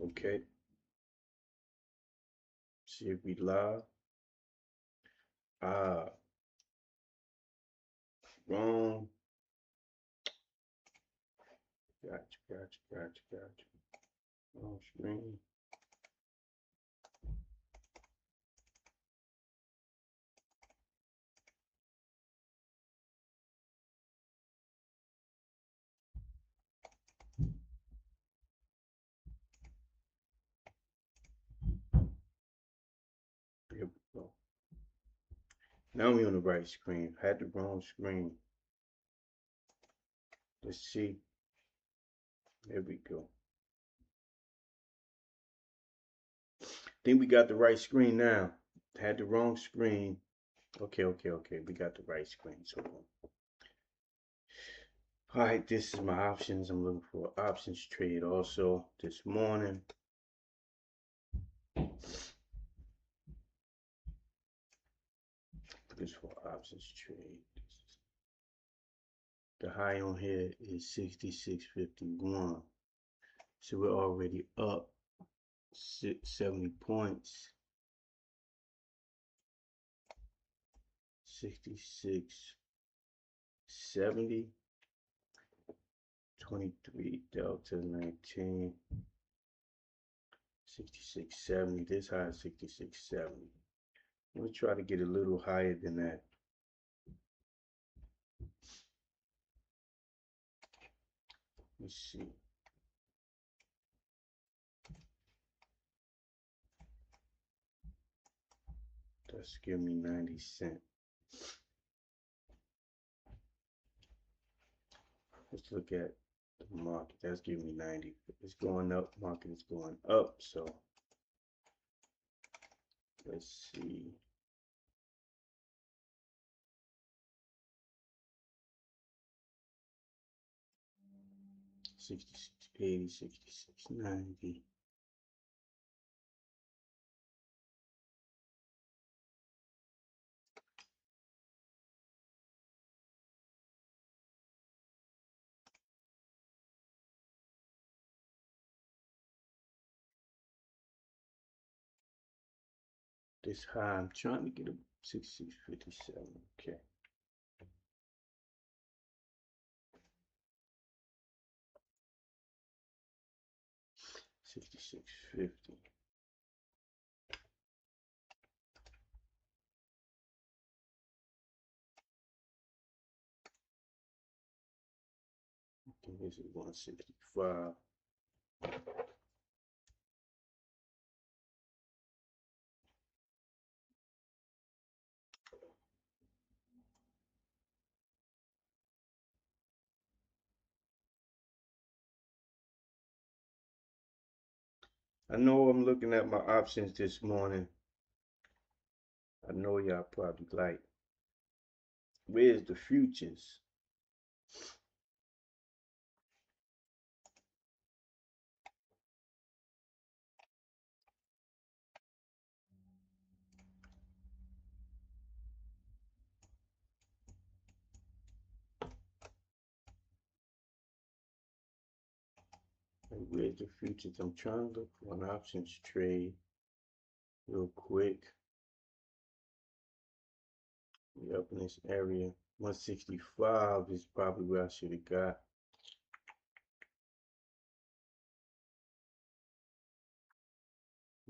Okay. See if we live. Wrong. Gotcha. Wrong screen. Here we go. Now we're on the right screen. Had the wrong screen. Let's see. There we go. Think we got the right screen now. Had the wrong screen. Okay. We got the right screen. So, all right, this is my options. I'm looking for an options trade also this morning. This for options trade. The high on here is 66.51. So we're already up 70 points. 66.70. 23 delta 19. 66.70. This high is 66.70. I'm gonna try to get a little higher than that. Let's see. That's give me 90 cents. Let's look at the market. That's giving me 90. It's going up. Market is going up. So let's see. $66.80, $66.90. This high, I'm trying to get a 66.57. Okay. $66.50. Okay, this is 165. I know I'm looking at my options this morning. I know y'all probably like, where's the futures? Like, where's the futures? I'm trying to look for an options trade real quick. We're up in this area. 165 is probably where I should have got.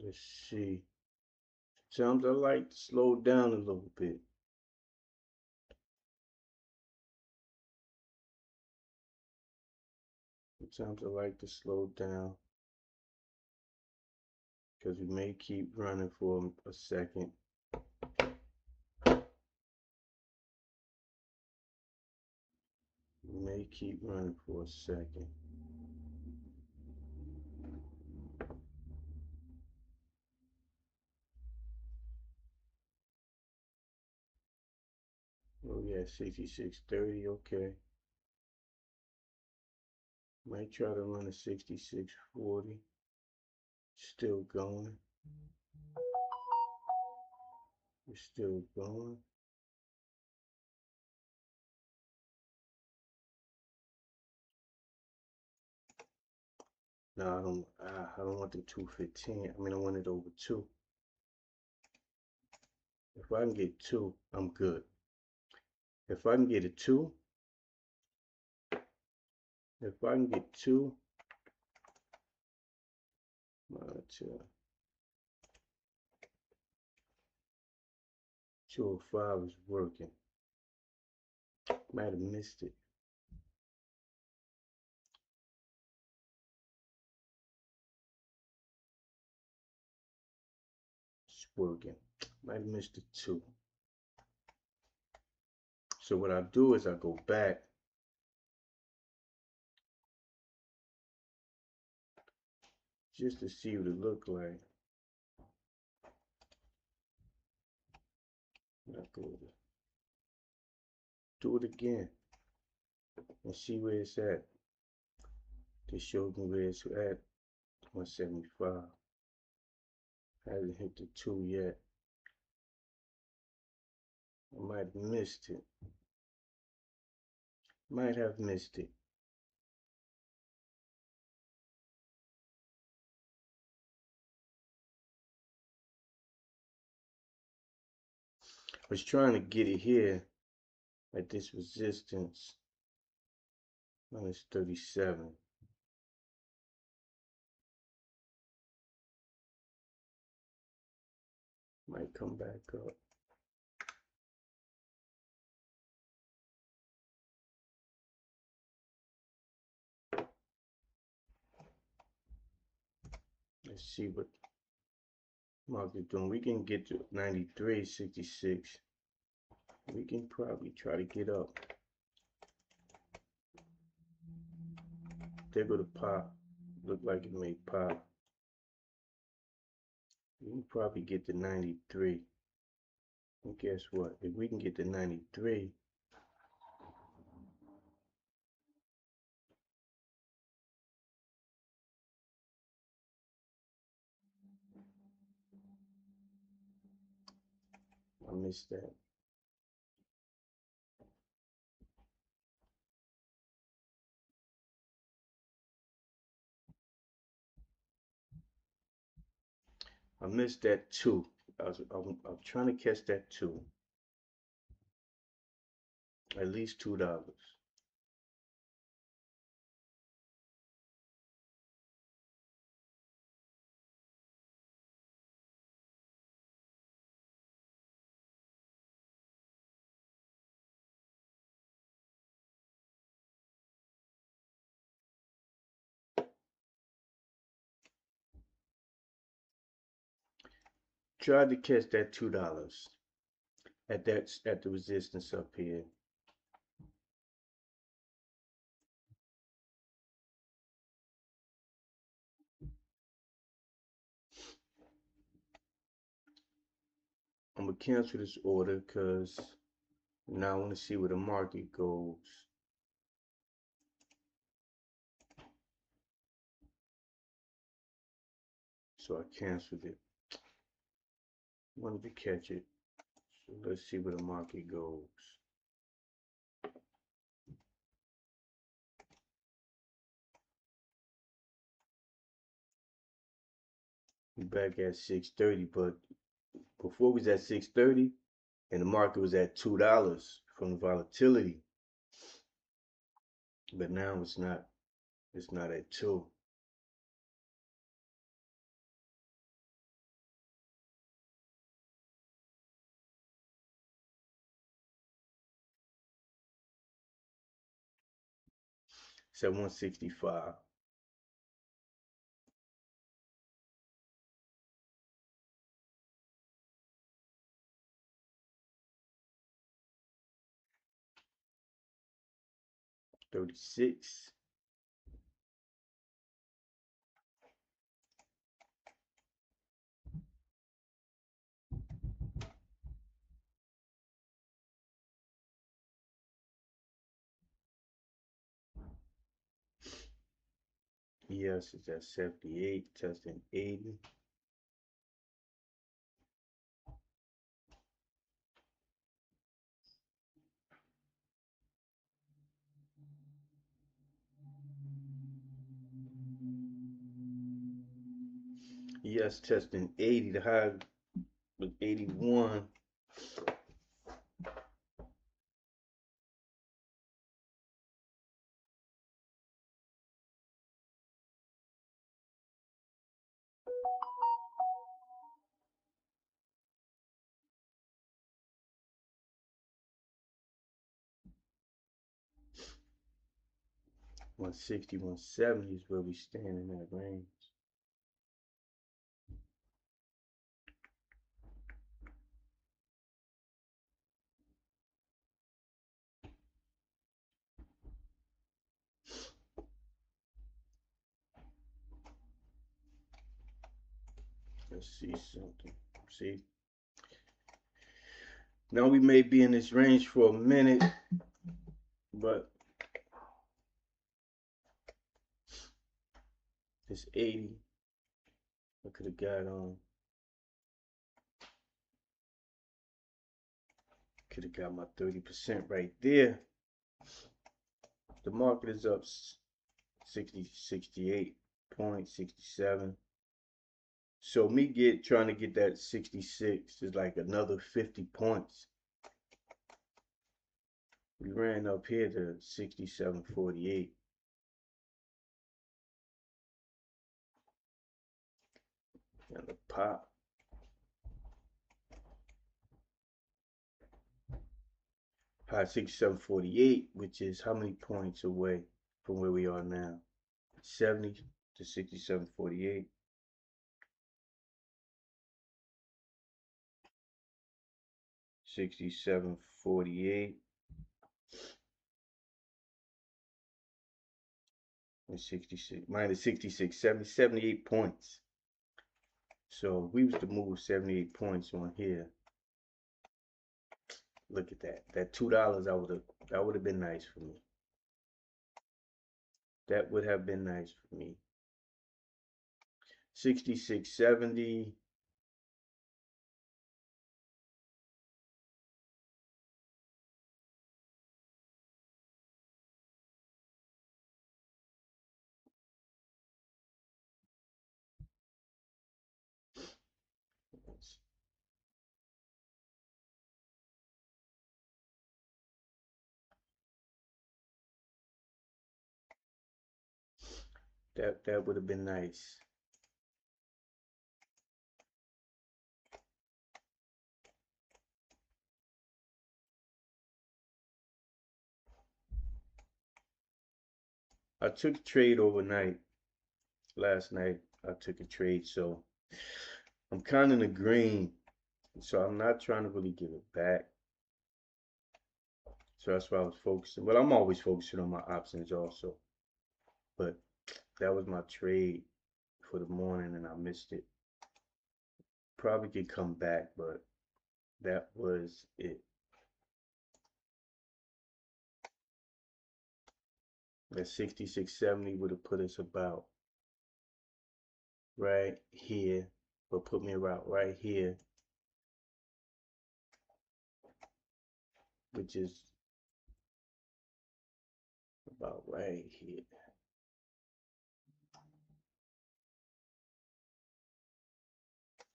Let's see. Sometimes I like to slow down a little bit. Sometimes I like to slow down because we may keep running for a second. We may keep running for a second. Oh yeah, 66.30, okay. Might try to run a 66.40. Still going. We're still going. No, I don't want the 215. I mean, I want it over 2. If I can get 2, I'm good. If I can get a 2, if I can get 2, 205 is working. Might have missed it. It's working. Might have missed the 2. So what I do is I go back just to see what it looked like. I go do it again and see where it's at. This shows me where it's at. 175. Hasn't hit the 2 yet. I might have missed it. Might have missed it. I was trying to get it here at this resistance. Minus 37. Might come back up. Let's see what market doing. We can get to 93.66. We can probably try to get up. There go the pop. Look like it may pop. We can probably get to 93. And guess what? If we can get to 93, I missed that. I missed that 2. I'm trying to catch that 2. At least $2. Tried to catch that $2 at the resistance up here. I'm gonna cancel this order because now I want to see where the market goes. So I canceled it. Wanted to catch it. So let's see where the market goes. We're back at 630, but before we was at 630 and the market was at $2 from the volatility. But now it's not at 2. It's at 165. $36. Yes, it's at 78, testing 80. CS testing 80. The high was 81. One 170 is where we stand in that range. Let's see something. See? Now we may be in this range for a minute, but this 80, I could have got on. Could have got my 30% right there. The market is up 68 points, 67. So me trying to get that 66 is like another 50 points. We ran up here to 67.48. And the pop. High 67.48, which is how many points away from where we are now? 70 to 67.48. 67.48. And 66 minus 66, 78 points. So we was to move 78 points on here. Look at that. That $2 that would have been nice for me. That would have been nice for me. 66.70. That would have been nice. I took a trade overnight. Last night I took a trade, so I'm kind of in the green. So I'm not trying to really give it back. So that's why I was focusing. Well, I'm always focusing on my options also. But that was my trade for the morning and I missed it. Probably could come back, but that was it. That 66.70 would have put us about right here, but put me about right here, which is about right here.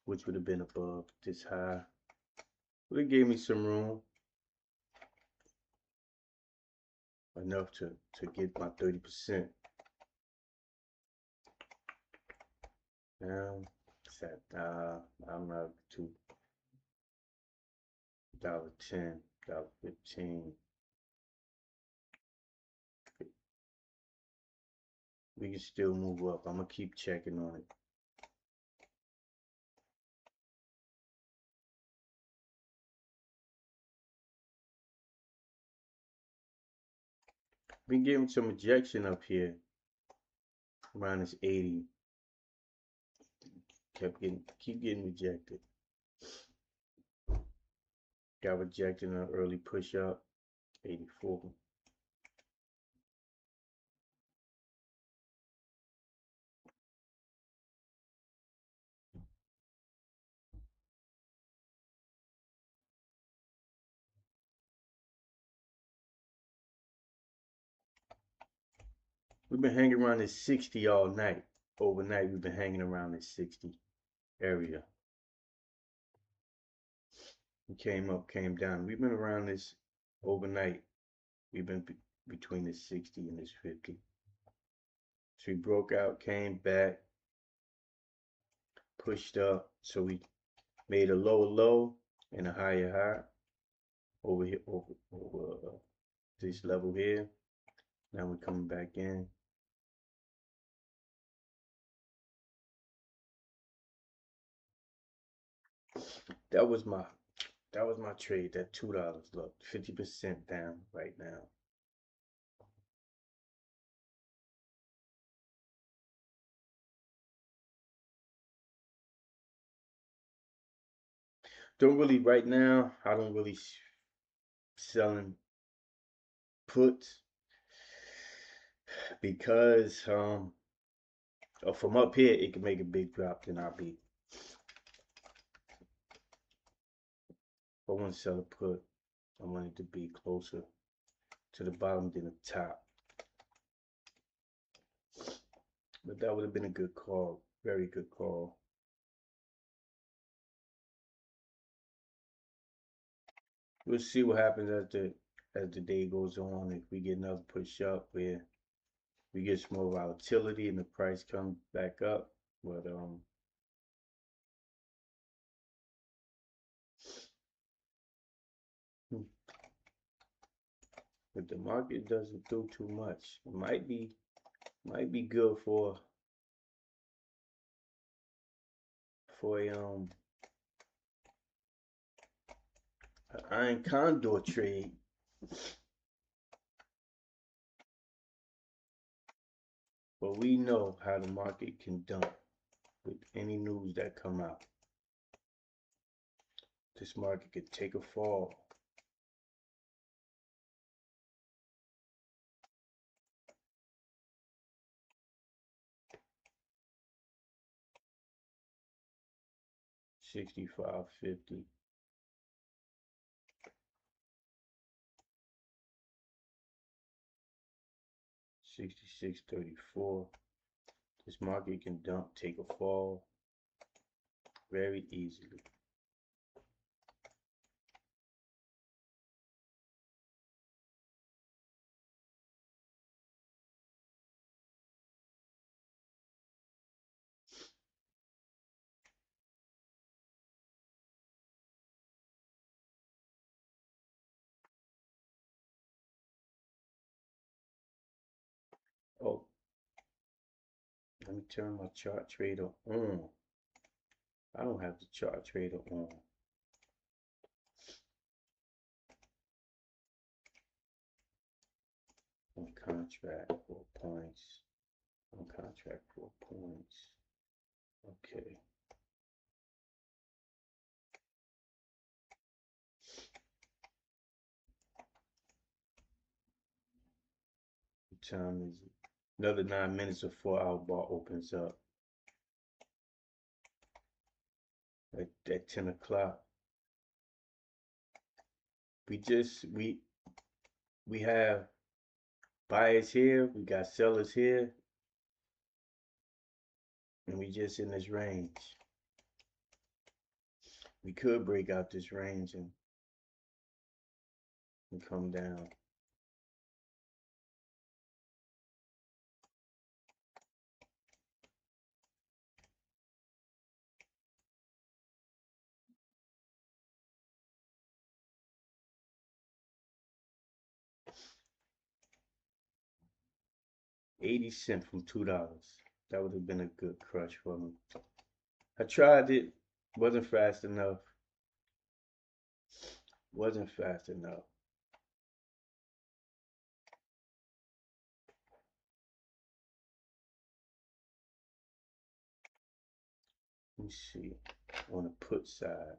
Which would have been above this high. Would have gave me some room. Enough to get my 30%. Now it's at I'm not $2.10, $1.15. We can still move up. I'm gonna keep checking on it. Been getting some rejection up here around this 80. Keep getting rejected. Got rejected in an early push up, 84. We've been hanging around this 60 all night. Overnight, we've been hanging around this 60. area. It came up, came down. We've been around this overnight. We've been between this 60 and this 50. So we broke out, came back, pushed up. So we made a lower low and a higher high over here, over this level here. Now we're coming back in. That was my trade. That $2. Look, 50% down right now. Don't really right now. I don't really selling puts because from up here it can make a big drop. Then I'll be. If I want to sell a put, I want it to be closer to the bottom than the top. But that would have been a good call. Very good call. We'll see what happens as the day goes on. If we get another push up where we get some more volatility and the price comes back up. But but the market doesn't do too much. It might be good for a iron condor trade. But we know how the market can dump with any news that come out. This market could take a fall. $65.50. $66.34. This market can dump, take a fall very easily. Oh, let me turn my chart trader on. I don't have the chart trader on. On contract 4 points. On contract 4 points. Okay. What time is it? Another 9 minutes before our bar opens up. At 10 o'clock. We have buyers here, we got sellers here, and we just in this range. We could break out this range and come down. $0.80 from $2. That would have been a good crush for me. I tried it, wasn't fast enough. Wasn't fast enough. Let me see on the put side.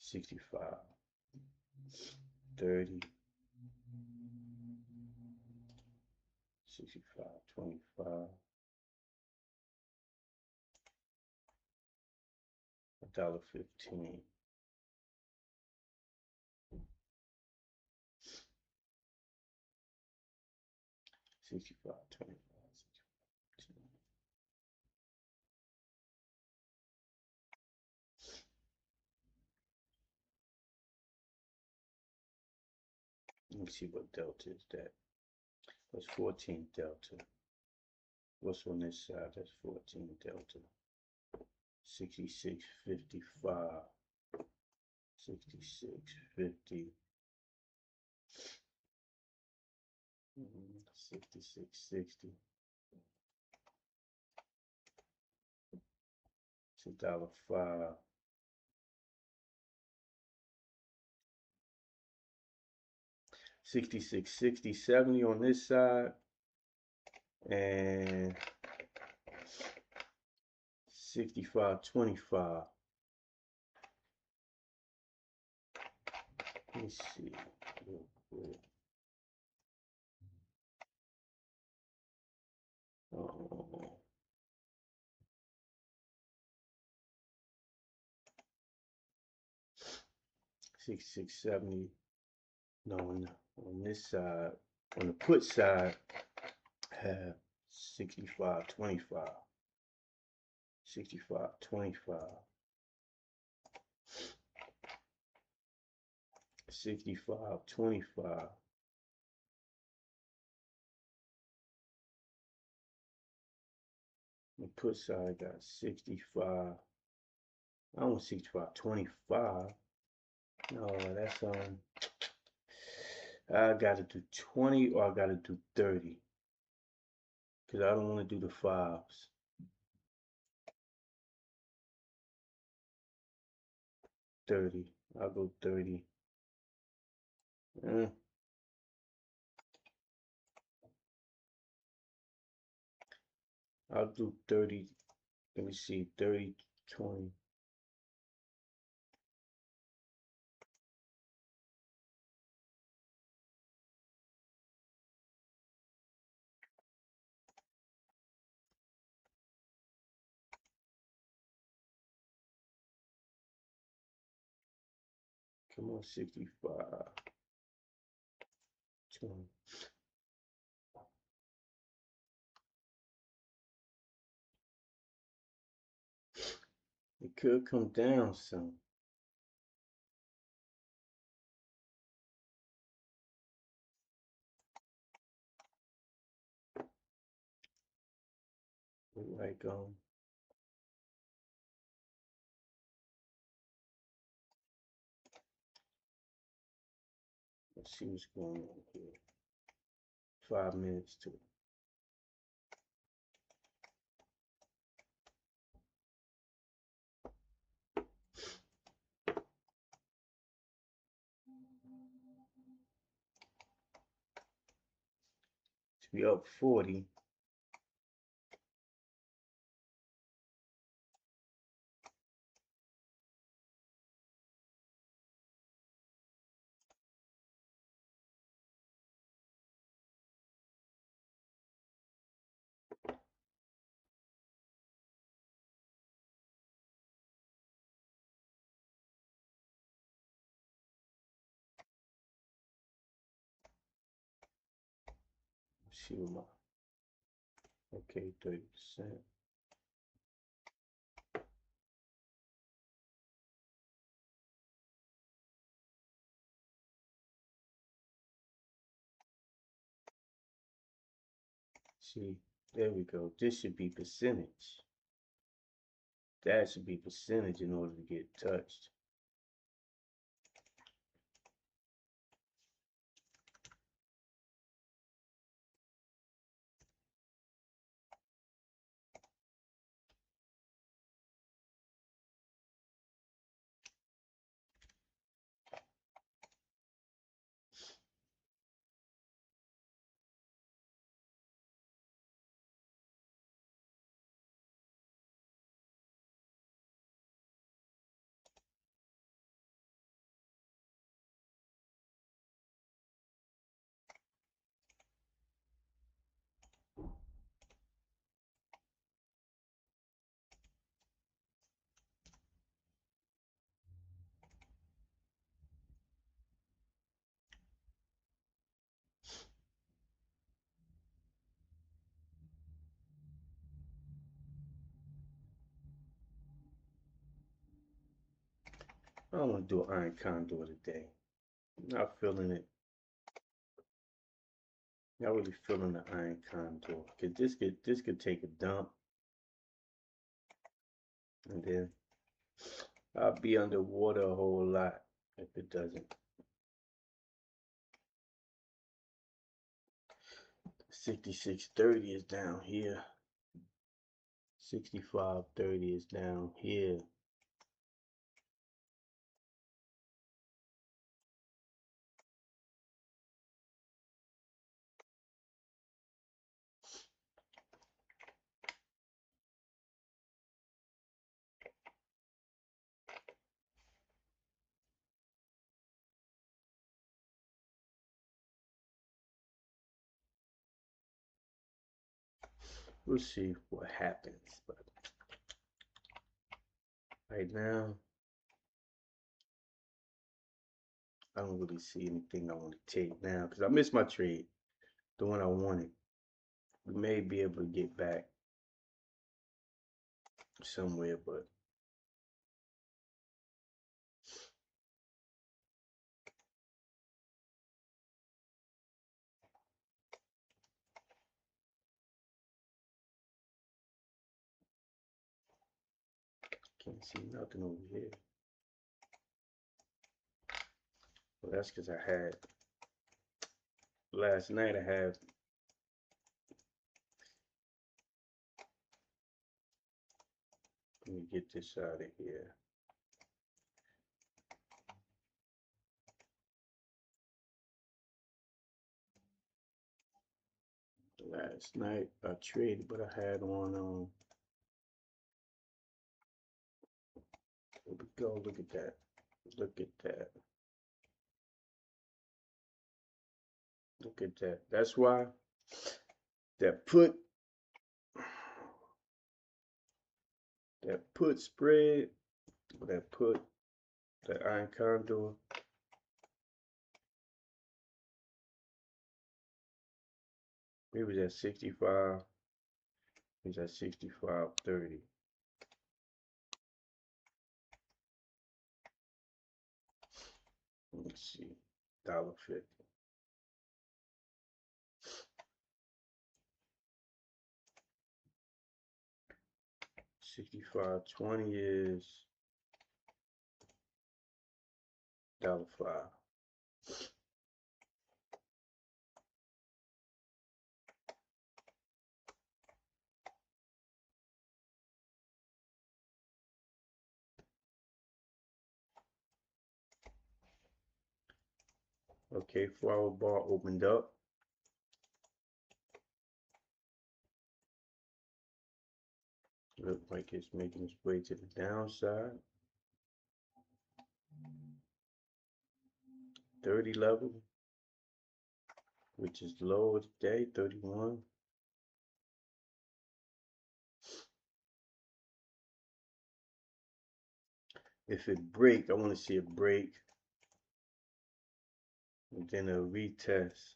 $65, $30, $65, $25, $1.15. 65, 25. Let me see what delta is that. That's 14 delta. What's on this side? That's 14 delta. 66.55. 66.50. 66.60. It's $1.05. 66.60, 70 on this side, and 65.25. Let's see real quick. Oh. 66.70. No, on this side, on the put side, I have 65.25. 65.25. 65.25. The put side got 65. I want 65.25. No, that's I gotta do 20 or I gotta do 30. Cause I don't want to do the fives. 30. I'll go 30. I'll do 30. Let me see, 30, 20. Come on, 65. 20. It could come down some. Like let's see what's going on here. 5 minutes to be up 40. Let's see what my, okay, 30%. See, there we go. This should be percentage. That should be percentage in order to get touched. I don't want to do an iron condor today. Not feeling it. Not really feeling the iron condor. Cause this could take a dump. And then I'll be underwater a whole lot if it doesn't. 66.30 is down here. 65.30 is down here. We'll see what happens. But right now, I don't really see anything I want to take now because I missed my trade, the one I wanted. We may be able to get back somewhere, but can't see nothing over here. Well, that's because I had last night. I had let me get this out of here. Last night I traded, but I had on. Here we go. Look at that. Look at that. Look at that. That's why that put spread, that put that iron condor. It was at 65. It was at 65.30. Let's see, $1.50. 65.20 is $1.05. Okay, 4-hour bar opened up. Look like it's making its way to the downside. 30 level, which is low today, 31. If it break, I want to see it break, and then a retest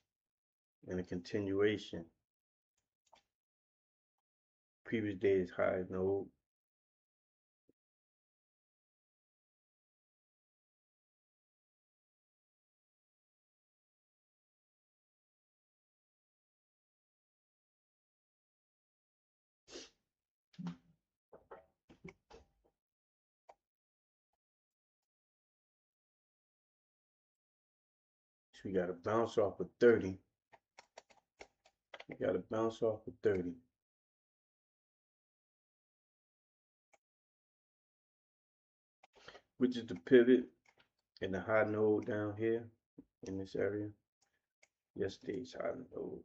and a continuation. Previous day's high node. So we got to bounce off of 30. We got to bounce off of 30. Which is the pivot and the high node down here in this area. Yesterday's high node.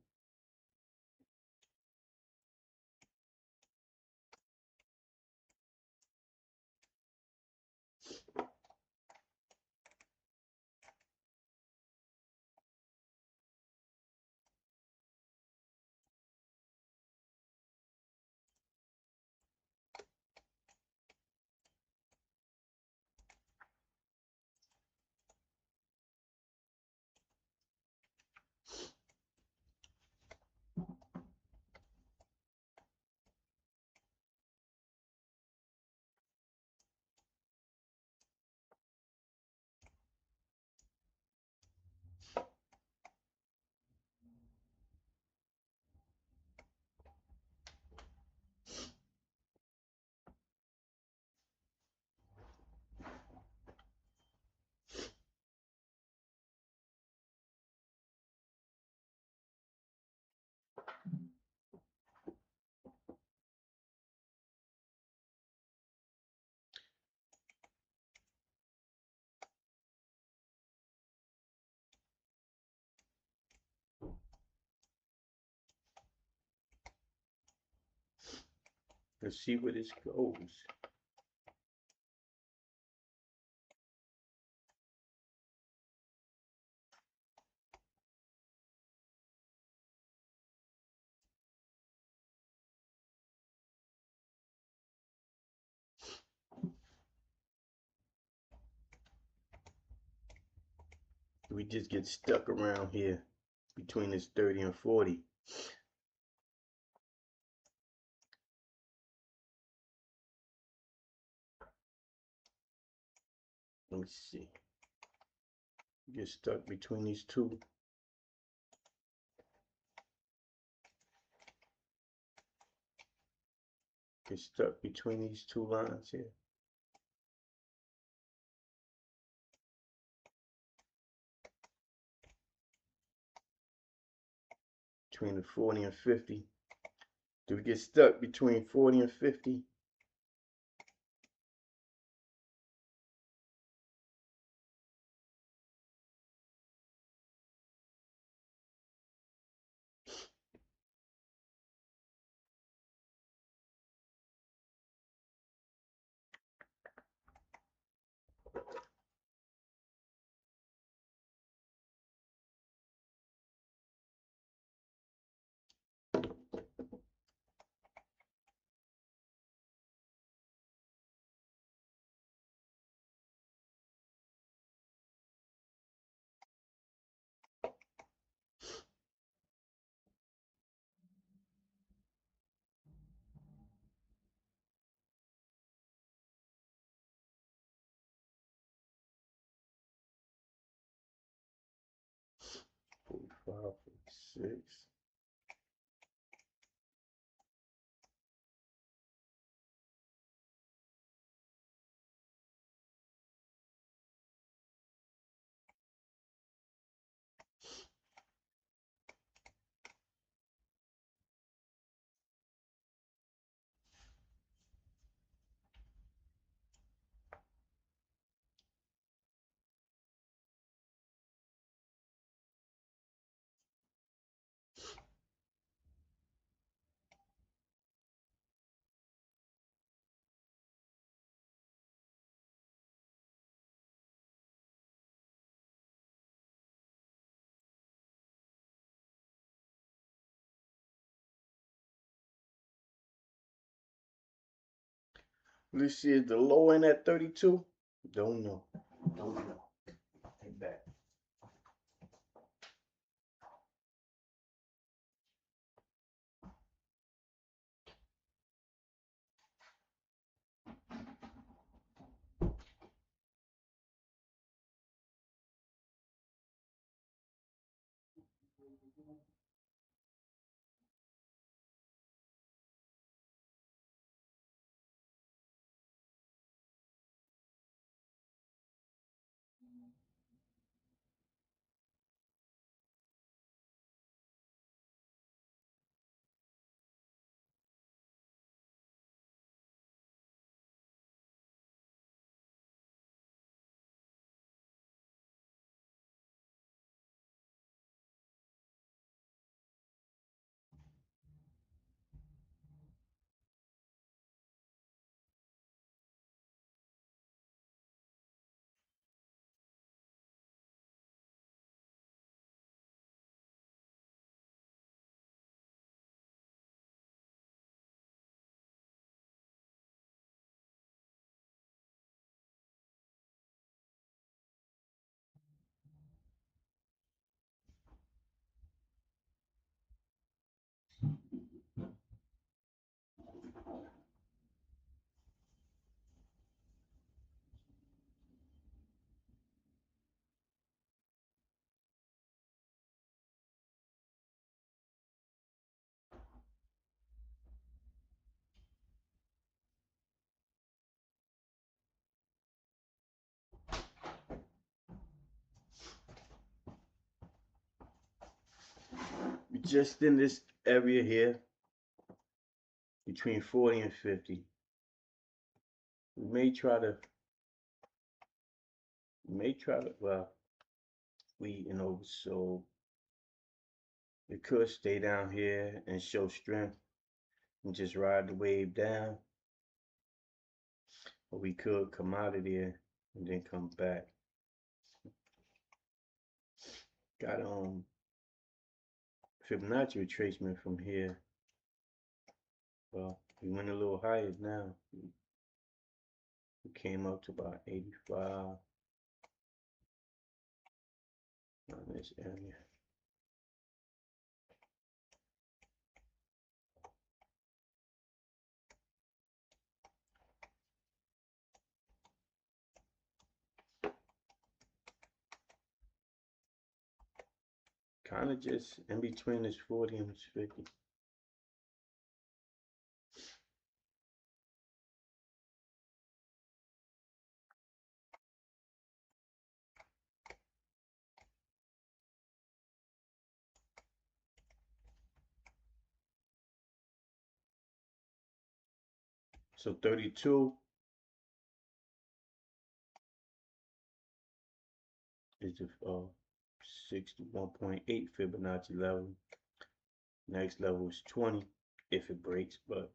Let's see where this goes. We just get stuck around here between this 30 and 40. Let me see. Get stuck between these two. Get stuck between these two lines here. Between the 40 and 50. Do we get stuck between 40 and 50? Five, 6. Let's see, is the low end at 32? Don't know. Don't know. Take back. Just in this area here, between 40 and 50. We may try to, well, we, so it could stay down here and show strength. and just ride the wave down, or we could come out of there and then come back. Got Fibonacci retracement from here. Well, we went a little higher now. We came up to about 85 on this area. Kind of just in between this 40 and this 50. So 32 is the 61.8 Fibonacci level. Next level is 20 if it breaks, but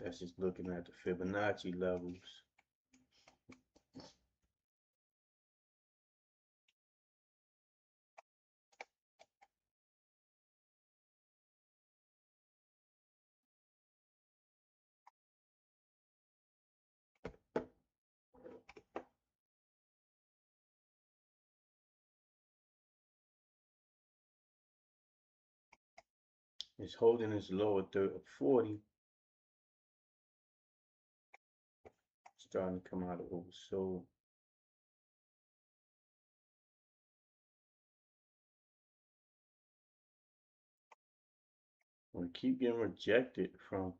that's just looking at the Fibonacci levels. It's holding its lower third of 40. Starting to come out of oversold. We keep getting rejected from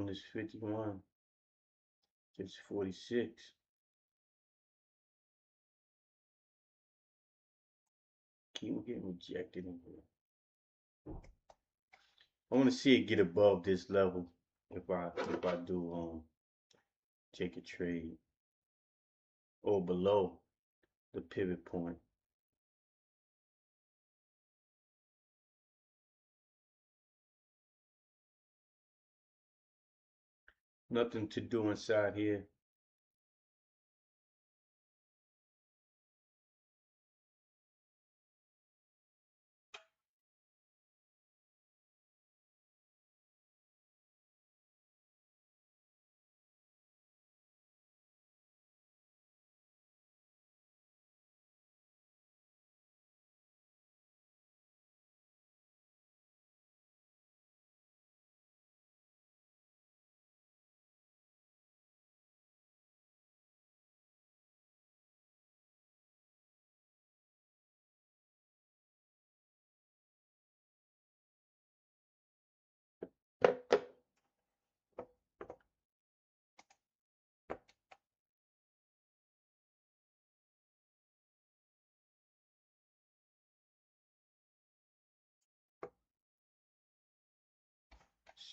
this 51 to this 46. Keep getting rejected in here. I want to see it get above this level if I do take a trade, or below the pivot point. Nothing to do inside here.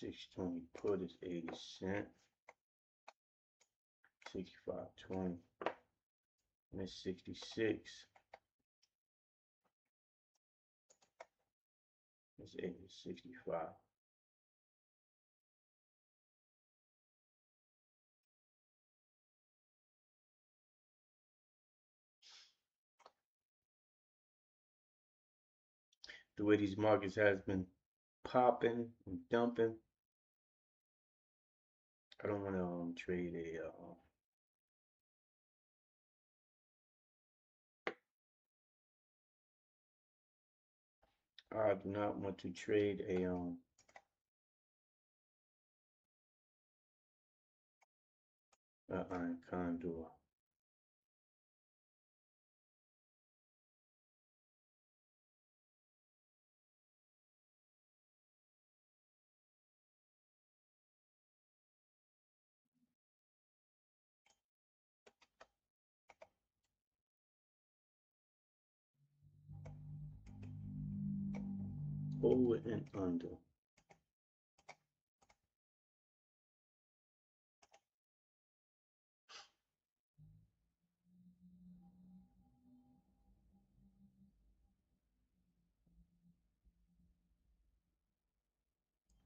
$6.20 put is 80 cents. 65.20. And it's 66. It's 65. The way these markets has been popping and dumping, I don't want to trade I do not want to trade a iron condor. Over and under.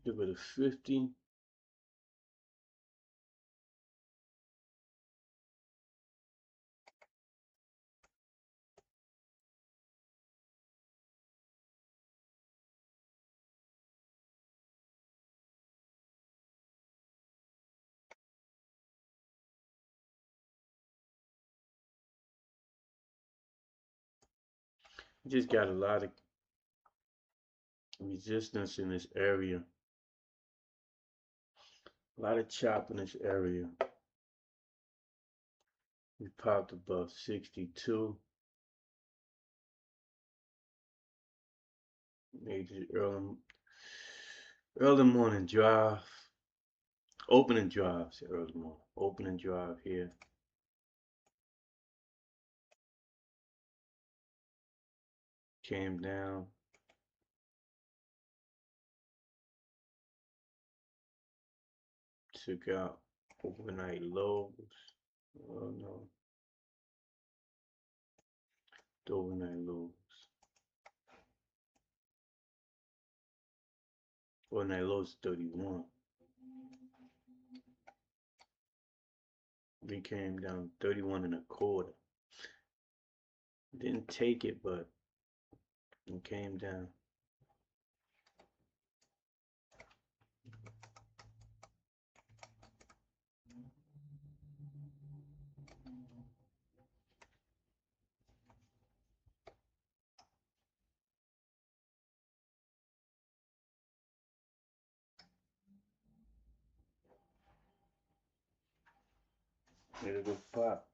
Give it a 50. Just got a lot of resistance in this area. A lot of chop in this area. We popped above 62. Made it early morning drive. Opening drive, say early morning. Opening drive here. Came down. Took out overnight lows. Oh no. The overnight lows. Overnight lows 31. We came down 31 and a quarter. Didn't take it, but it came down. It'll go pop.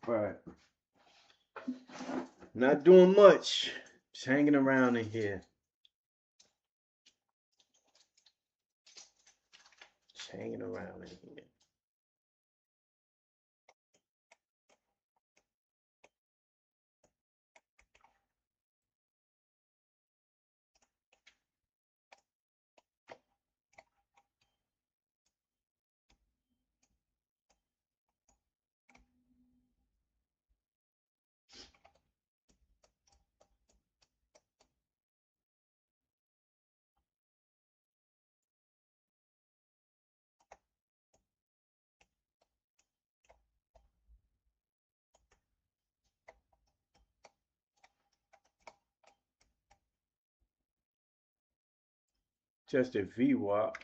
Right. Not doing much. Just hanging around in here. Just hanging around in here. Just a VWAP.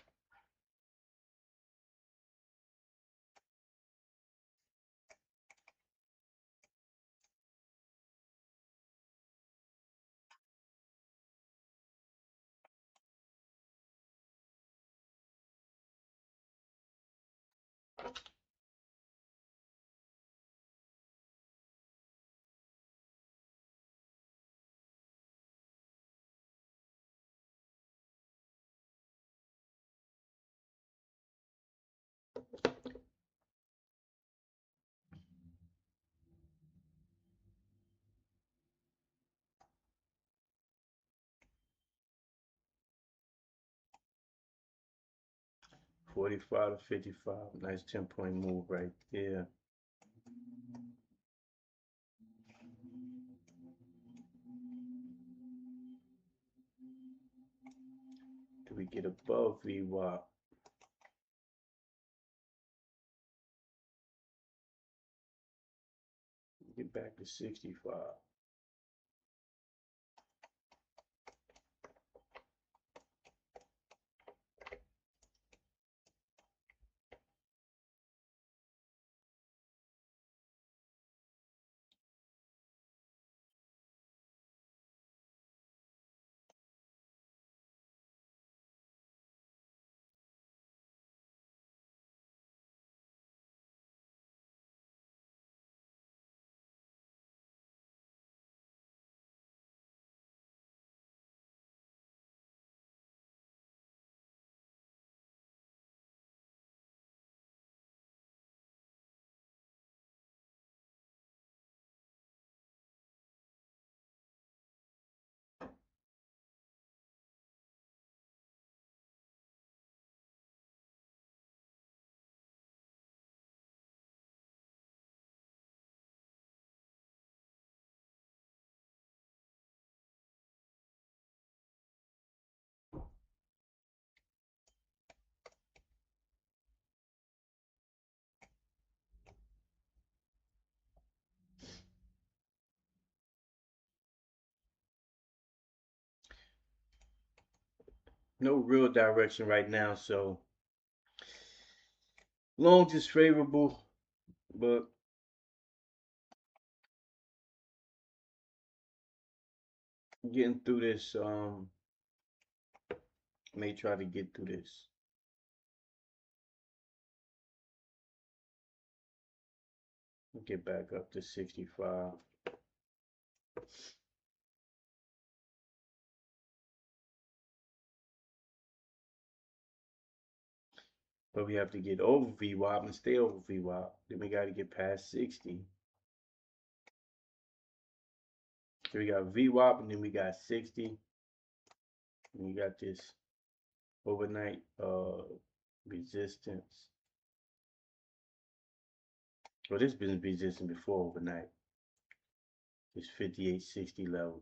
45 to 55. Nice 10-point move right there. Do we get above VWAP? Get back to 65. No real direction right now, so long is favorable, but getting through this, may try to get through this. Get back up to 65. But we have to get over VWAP and stay over VWAP. Then we got to get past 60. So we got VWAP and then we got 60. And we got this overnight resistance. Well, this been resistant before overnight. This 58.60 level.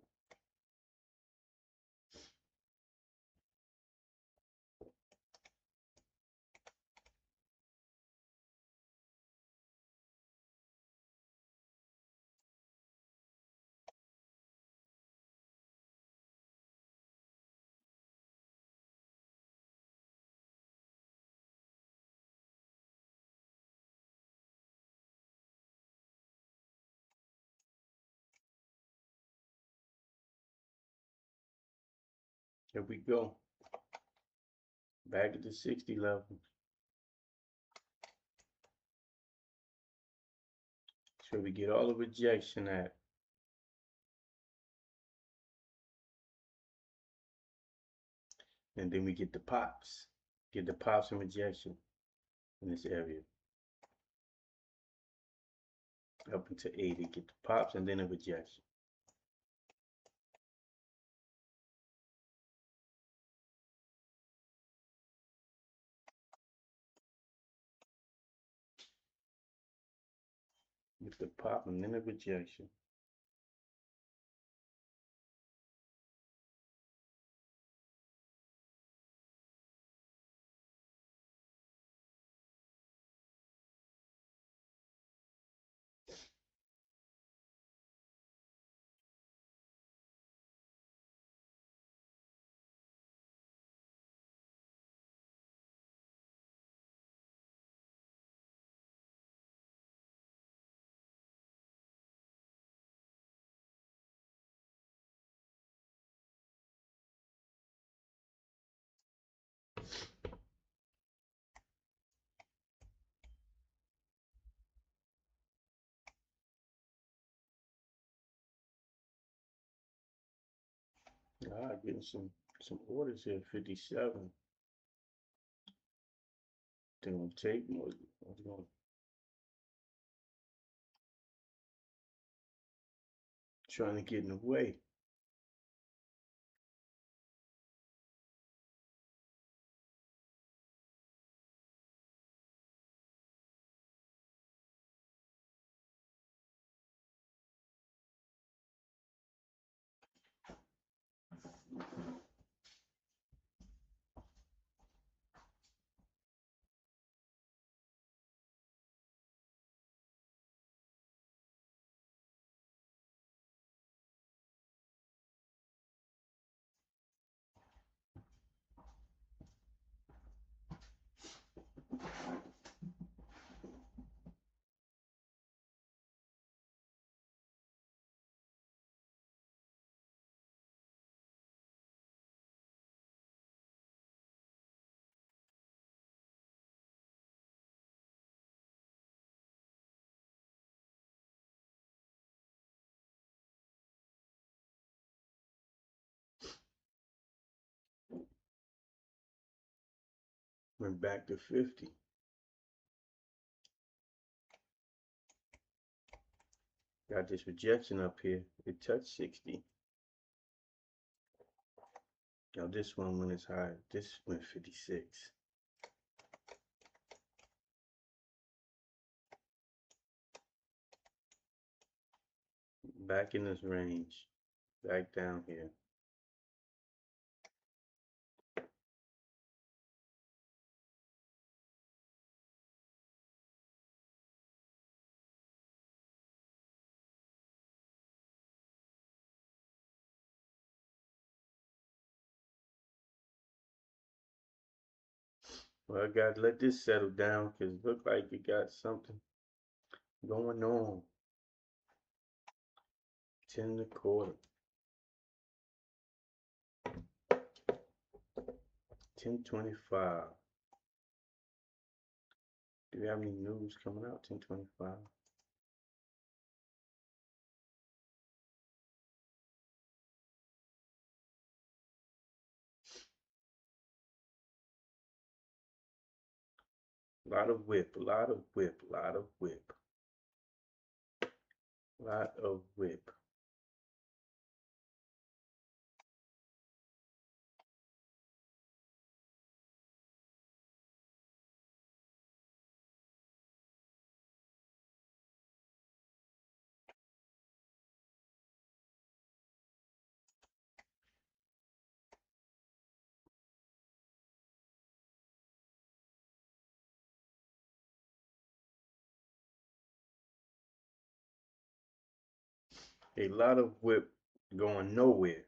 Here we go. Back at the 60 level. So we get all the rejection at. And then we get the pops. Get the pops and rejection in this area. Up into 80. Get the pops and then a rejection. Get the pop and then a rejection. Getting some orders here. 57. They're gonna take more. Trying to get in the way. Went back to 50. Got this rejection up here. It touched 60. Now this one went as high. This went 56. Back in this range. Back down here. Well, I gotta let this settle down because it looked like it got something going on. 10 and a quarter. 10.25. Do we have any news coming out? 10.25. A lot of whip, a lot of whip, a lot of whip. A lot of whip. A lot of whip going nowhere.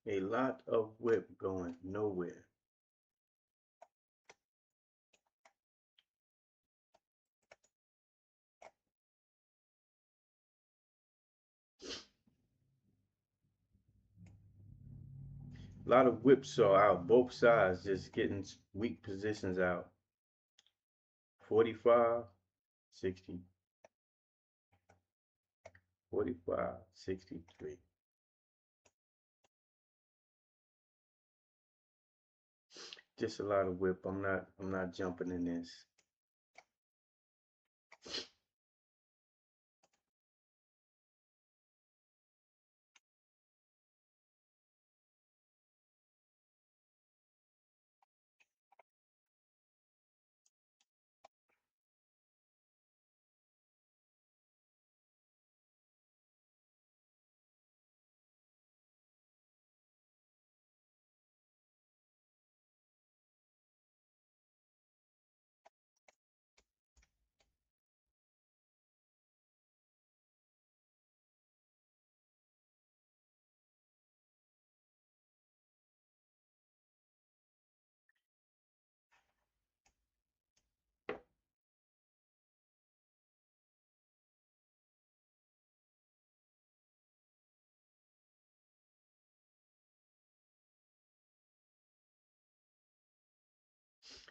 A lot of whip going nowhere. A lot of whipsaw out, both sides just getting weak positions out. 45, 60, 45, 63. Just a lot of whip. I'm not jumping in this.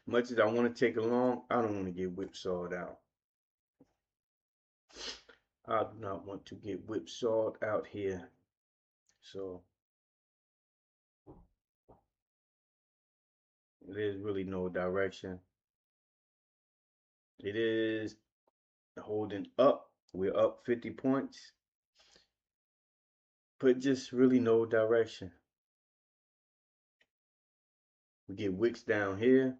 Much as I want to take a long, I don't want to get whipsawed out. I do not want to get whipsawed out here. So there's really no direction. It is holding up. We're up 50 points. But just really no direction. We get wicks down here.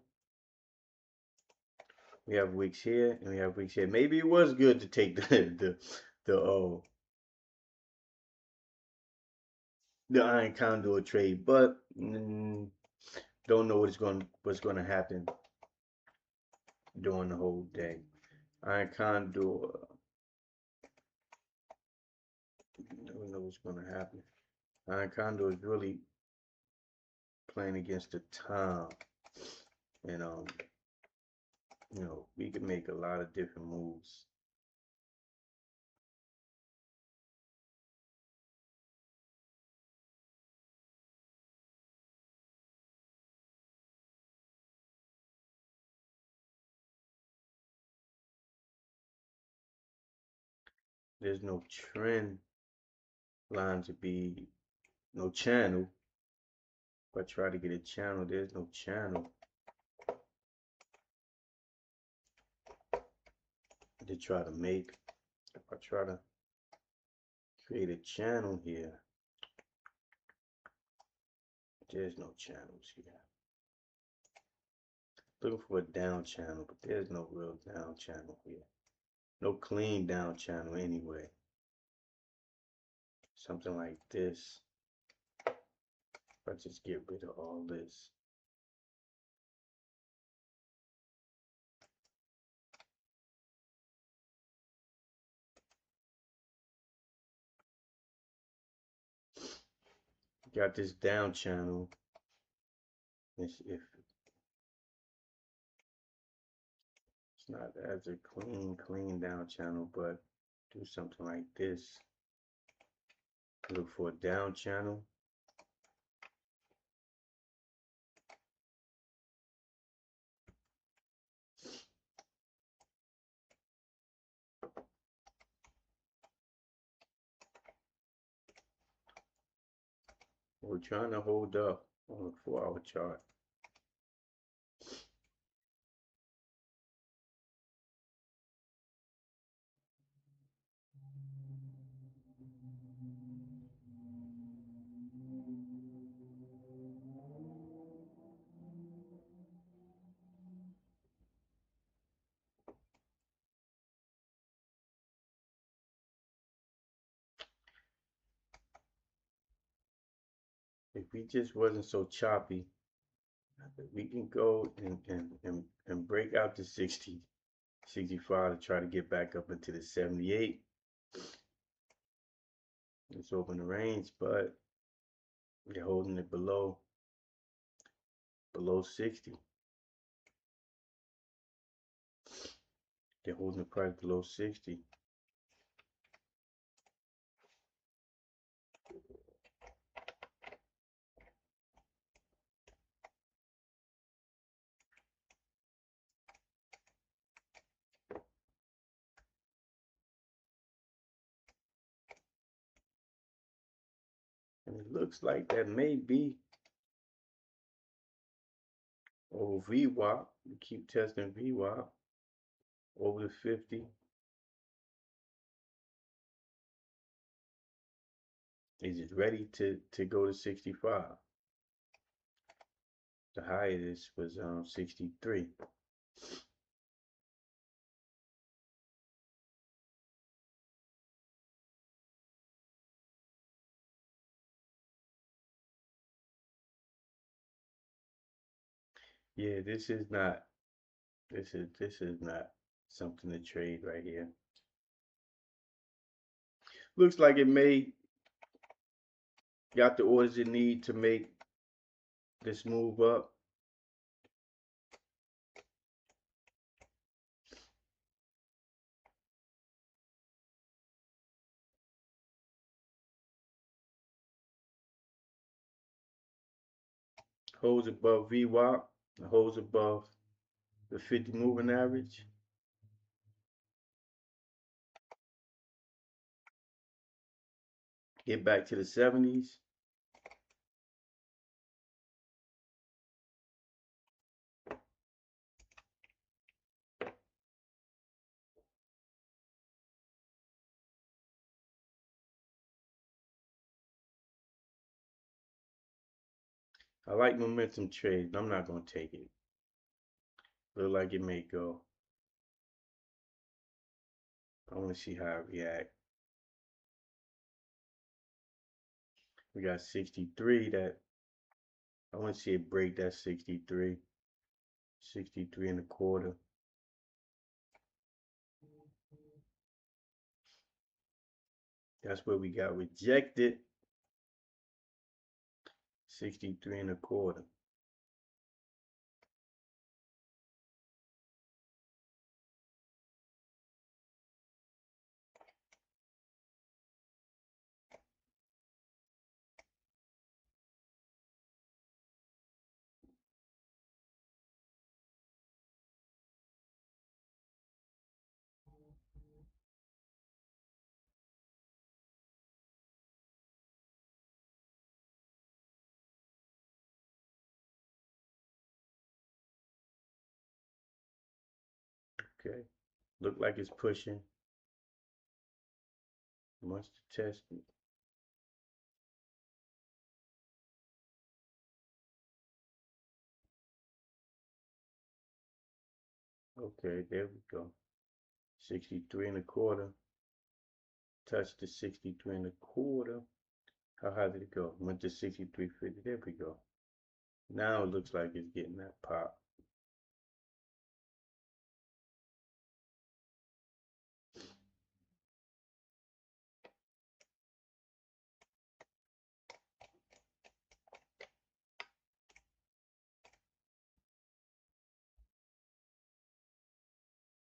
We have wicks here and we have wicks here. Maybe it was good to take the iron condor trade, but don't know what's gonna happen during the whole day. Iron condor, don't know what's gonna happen. Iron condor is really playing against the time, and we can make a lot of different moves. There's no trend line to be no channel. If I try to get a channel, there's no channel to try to make. If I try to create a channel here, there's no channels here. Looking for a down channel, but there's no real down channel here. No clean down channel anyway. Something like this. If I just get rid of all this. Got this down channel. If it's not as a clean down channel, but do something like this. Look for a down channel. We're trying to hold up on a 4-hour chart. If we just wasn't so choppy, we can go and break out to 60, 65 to try to get back up into the 78. Let's open the range, but they're holding it below 60. They're holding the price below 60. And it looks like that may be over VWAP. We keep testing VWAP over the 50. Is it ready to go to 65? The high of this was 63. Yeah, this is not something to trade right here. Looks like it may got the orders it need to make this move up. Holds above VWAP, holds above the 50 moving average. Get back to the 70s. I like momentum trades, but I'm not going to take it. Look like it may go. I want to see how it react. We got 63 that I want to see it break that 63. 63 and a quarter. That's where we got rejected. 63 and a quarter. Okay. Look like it's pushing. Much to test it. Okay, there we go. 63 and a quarter. Touch the 63 and a quarter. How high did it go? Went to 63.50. There we go. Now it looks like it's getting that pop.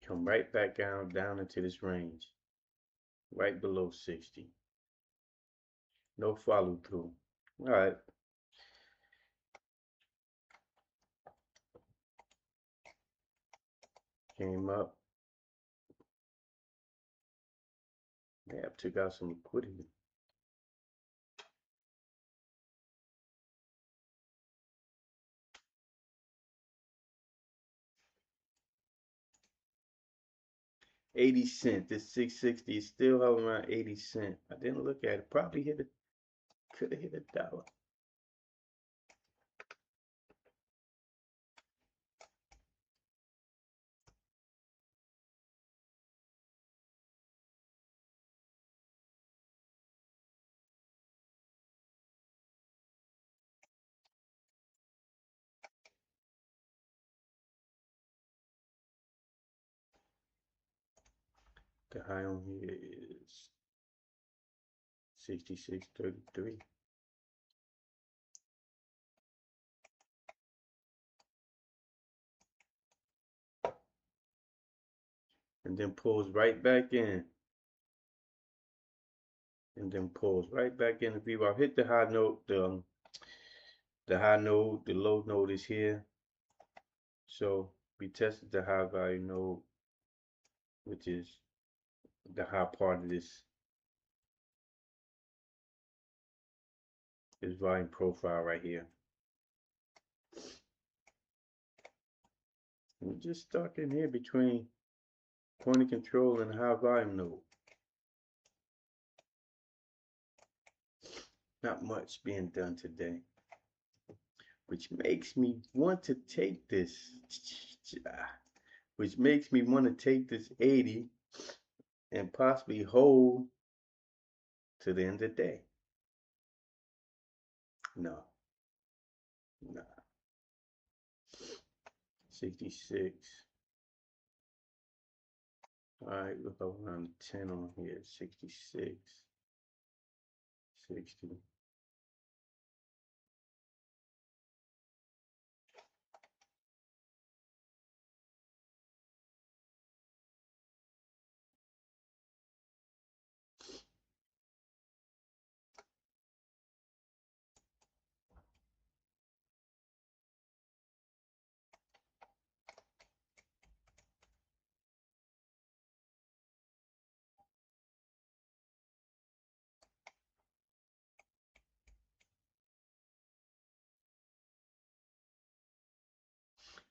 Come right back down into this range. Right below 60. No follow through. All right. Came up. Yeah, took out some liquidity. $0.80. This 660 is still hovering around 80 cents. I didn't look at it. Probably hit it. Could have hit $1. The high on here is 66.33. And then pulls right back in. And then pulls right back in the V-bar. Hit the high note. The high node, the low node is here. So we tested the high value node, which is the high part of this volume profile right here. We're just stuck in here between point of control and high volume node. Not much being done today, which makes me want to take this, 80 and possibly hold to the end of the day. No. 66. All right, look up around 10 on here. 66, 60.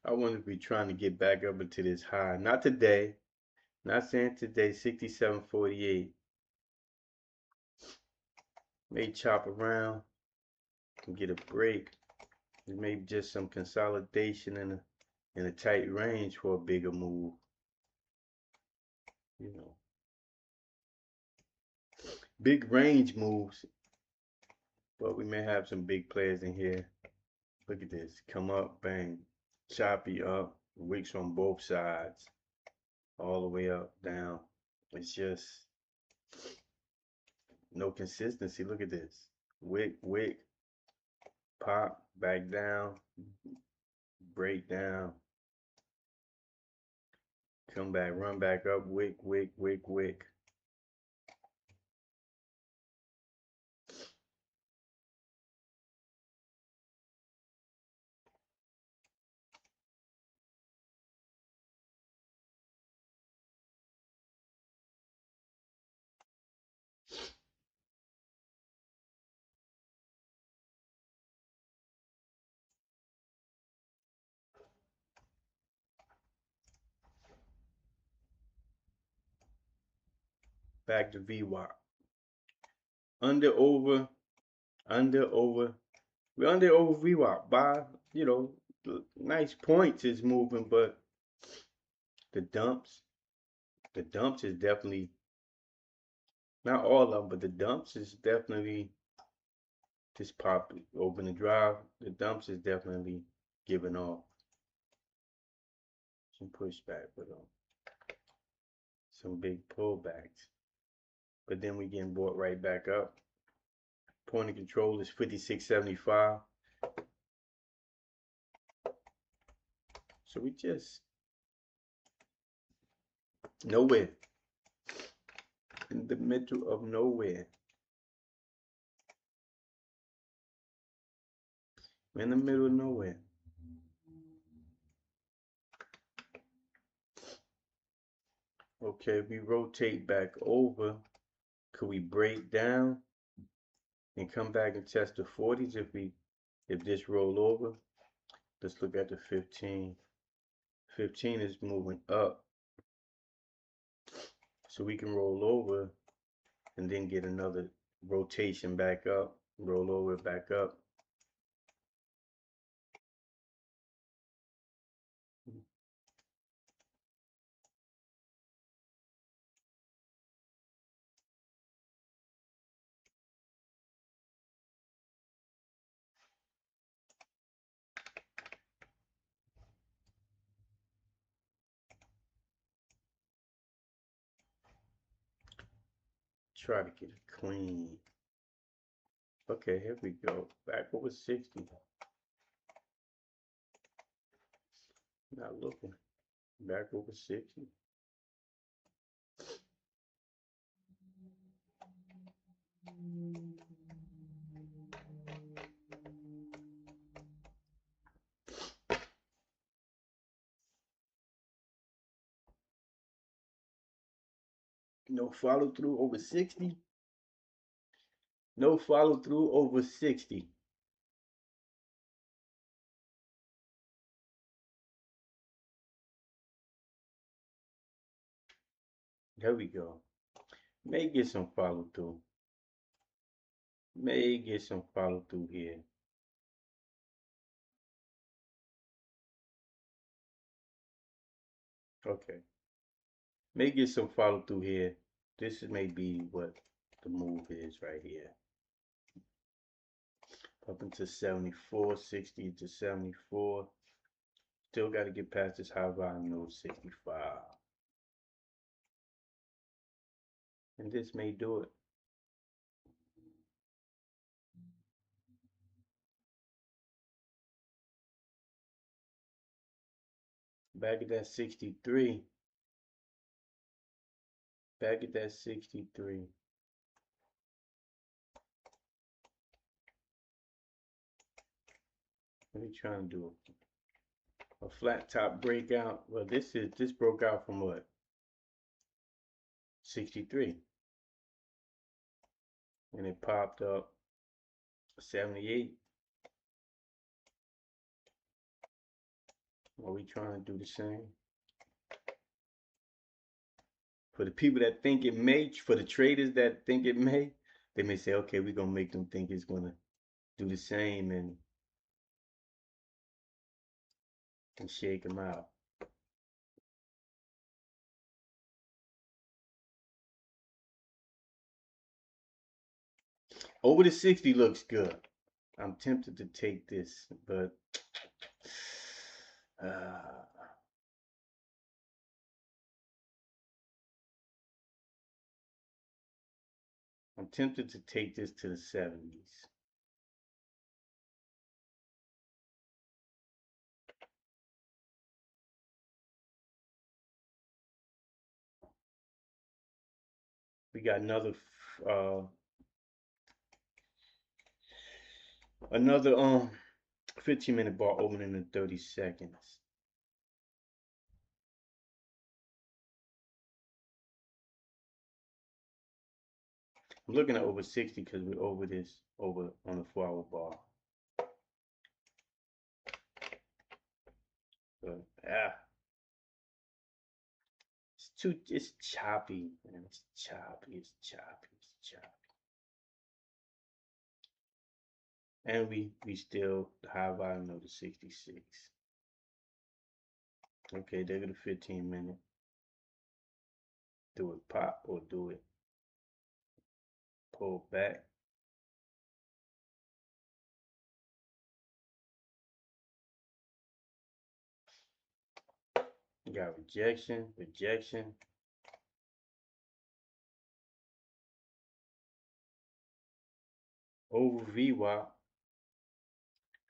I want to be trying to get back up into this high. Not today. Not saying today, 67.48. May chop around and get a break. Maybe just some consolidation in a tight range for a bigger move. You know. Big range moves. But we may have some big players in here. Look at this. Come up, bang. Choppy up. Wicks on both sides. All the way up, down. It's just no consistency. Look at this. Wick, pop, back down, break down, come back, run back up, wick. back to VWAP. Under, over, under, over. We're under, over VWAP by, you know, nice points is moving, but the dumps is definitely, not all of them, but the dumps is definitely just pop open the drive. The dumps is definitely giving off some pushback, but some big pullbacks. But then we getting bought right back up. Point of control is 56.75. So we just nowhere. In the middle of nowhere. We're in the middle of nowhere. Okay, we rotate back over. Could we break down and come back and test the 40s if this roll over? Let's look at the 15. 15 is moving up. So we can roll over and then get another rotation back up, roll over back up. Try to get it clean. Okay, here we go. Back over 60. Not looking. Back over 60. No follow through over 60. No follow through over 60. There we go. May get some follow through. May get some follow through here. Okay. May get some follow through here. This may be what the move is right here. Up into 74, 60 to 74. Still got to get past this high volume node 65. And this may do it. Back at that 63. Back at that 63. What are you trying to do? A flat top breakout. Well, this broke out from what? 63. And it popped up 78. Are we trying to do the same? For the people that think it may, for the traders that think it may, they may say, okay, we're going to make them think it's going to do the same and shake them out. Over the 60 looks good. I'm tempted to take this, but I'm tempted to take this to the 70s. We got another 15-minute bar opening in 30 seconds. I'm looking at over 60 because we're over on the 4-hour bar. But, it's it's choppy, man. It's choppy. It's choppy. It's choppy. And we still high volume of the 66. Okay, there go the 15 minute. Do it pop or do it pull back. You got rejection, rejection. Over VWAP.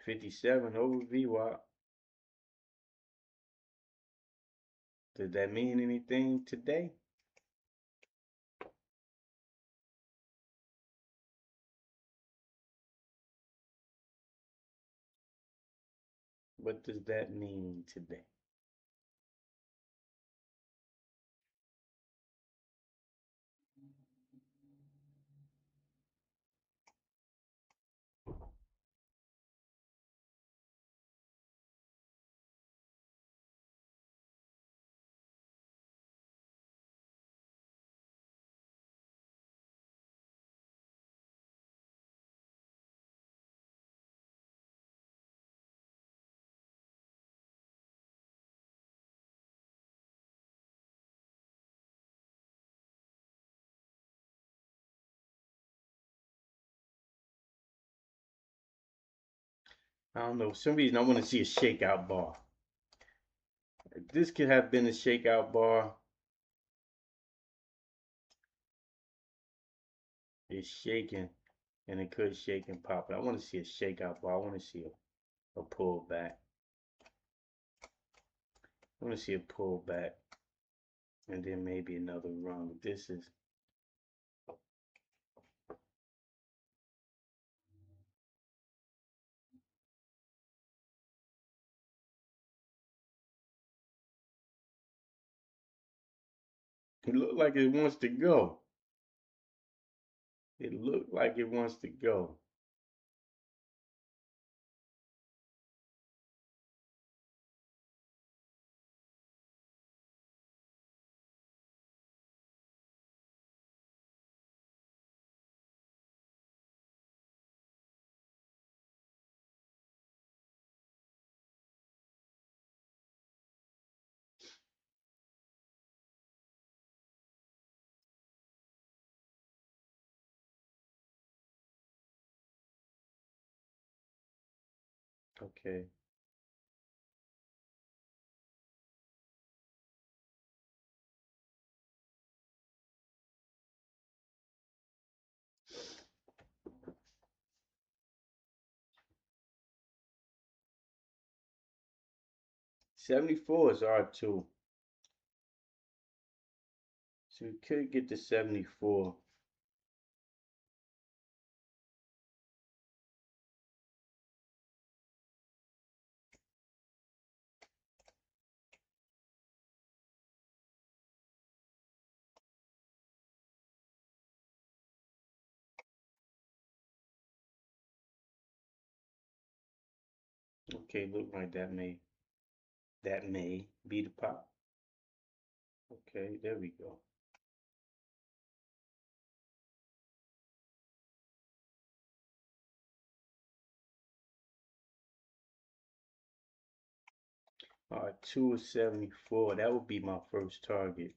57 over VWAP. Does that mean anything today? What does that mean today? I don't know. For some reason I want to see a shakeout bar. This could have been a shakeout bar. It's shaking, and it could shake and pop. But I want to see a shakeout bar. I want to see a pullback. I want to see a pullback, and then maybe another run. But this is it looked like it wants to go. It looked like it wants to go. Okay. '74 is R2. So we could get to 74. Okay, look like that may be the pop. Okay, there we go. All right, 2 is 74. That would be my first target.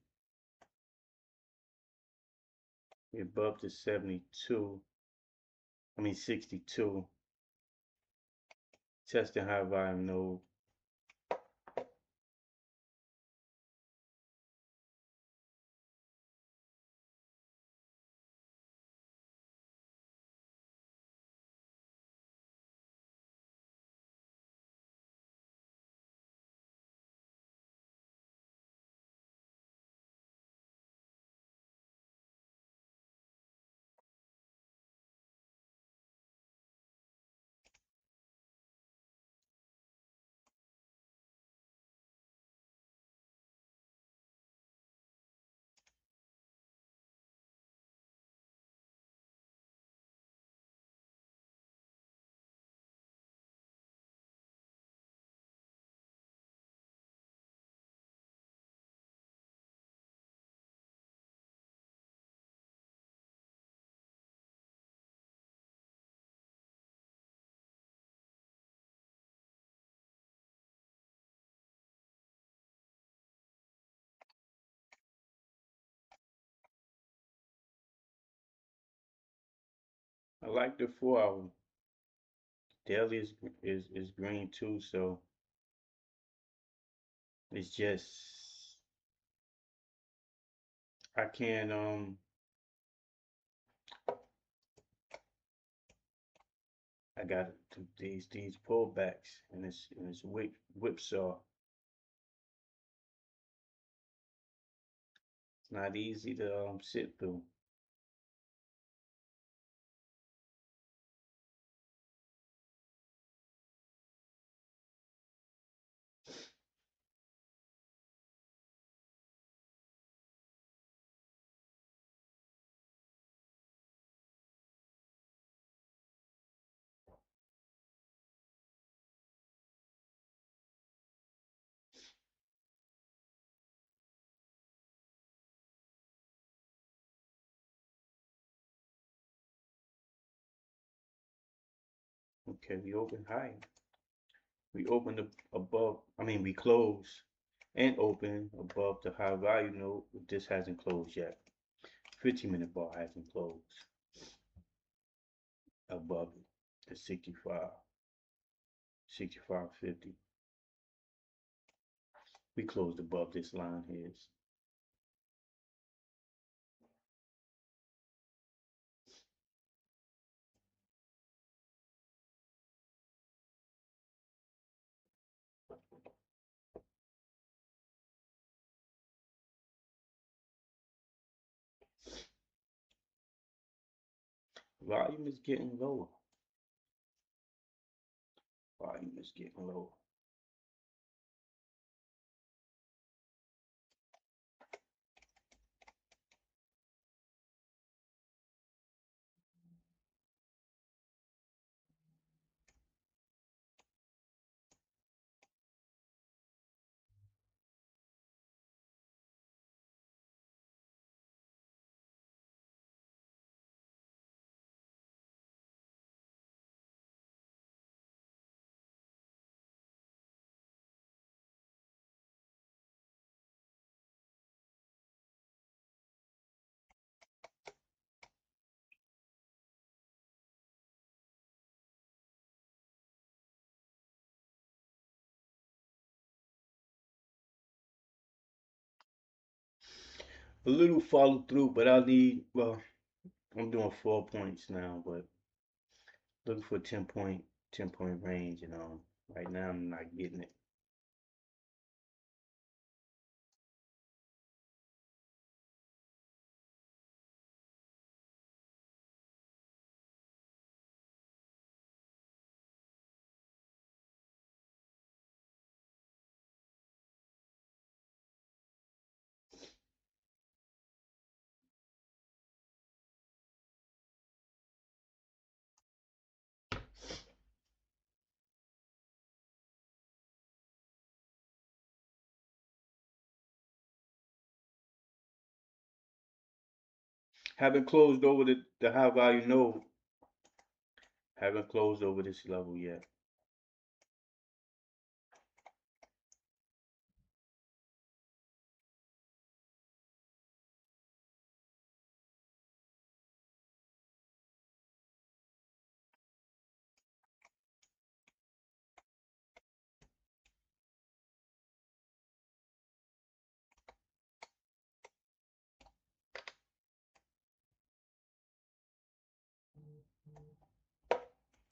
We're above the 72. I mean 62. Testing high volume node. I like the 4 hour. Daily is green too, so it's just I can't I got these pullbacks and it's whipsaw. It's not easy to sit through. Okay, we open higher. We opened above. I mean, we close and open above the high value node. This hasn't closed yet. 15-minute bar hasn't closed above it. The 65, 65.50. We closed above this line here. Volume is getting lower. Volume is getting lower. A little follow through, but I need, well, I'm doing 4 points now, but looking for 10 point range, and right now I'm not getting it. Haven't closed over the high value node. Haven't closed over this level yet.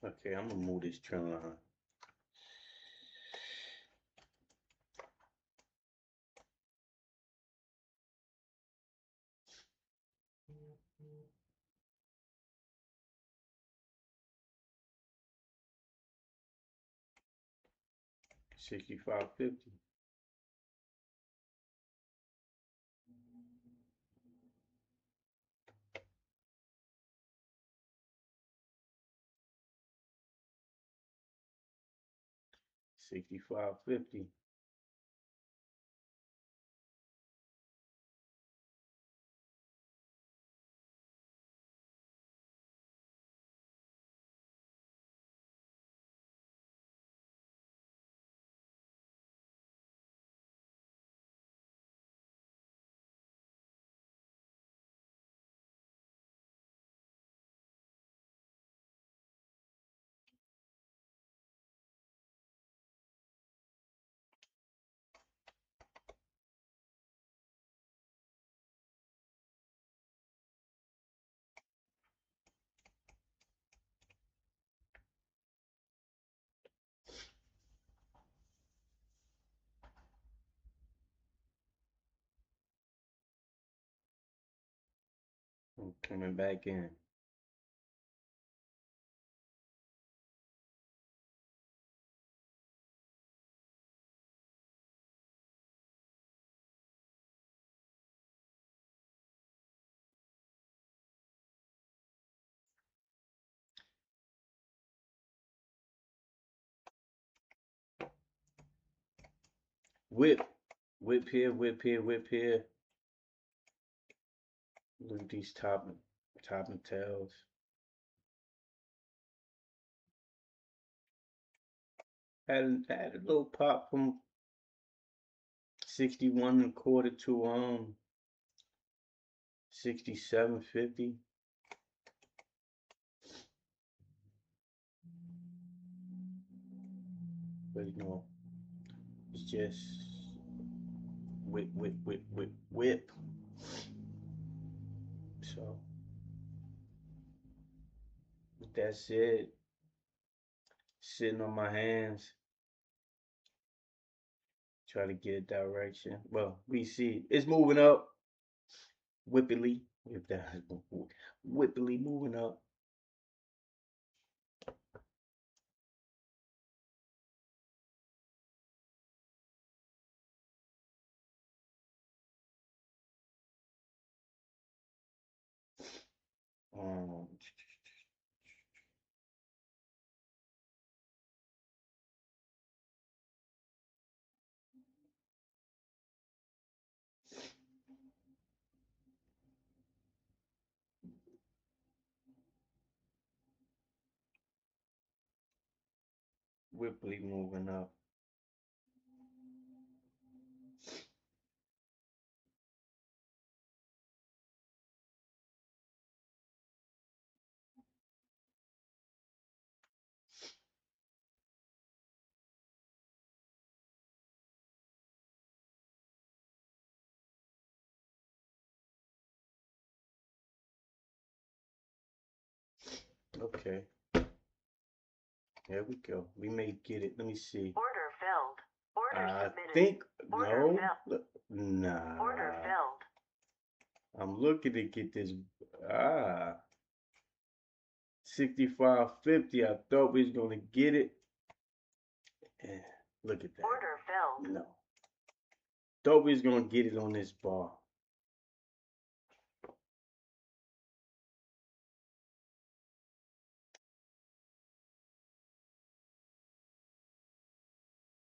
Okay, I'm gonna move this trend line. $65.50. 65.50. I'm coming back in. Whip, whip here, whip here, whip here. Look at these top and tails. Had a little pop from 61.25 to 67.50. But you know, it's just whip, whip, whip, whip, whip. So with that said, sitting on my hands, try to get direction. Well, we see it's moving up, whippily, if that is whippily moving up. Um, whippily moving up. Okay, there we go. We may get it. Let me see. Order filled. Order submitted. I think Order no. filled. Nah. Order filled. I'm looking to get this. 65.50. I thought we was gonna get it. Look at that. Order filled. No. Thought we was gonna get it on this bar.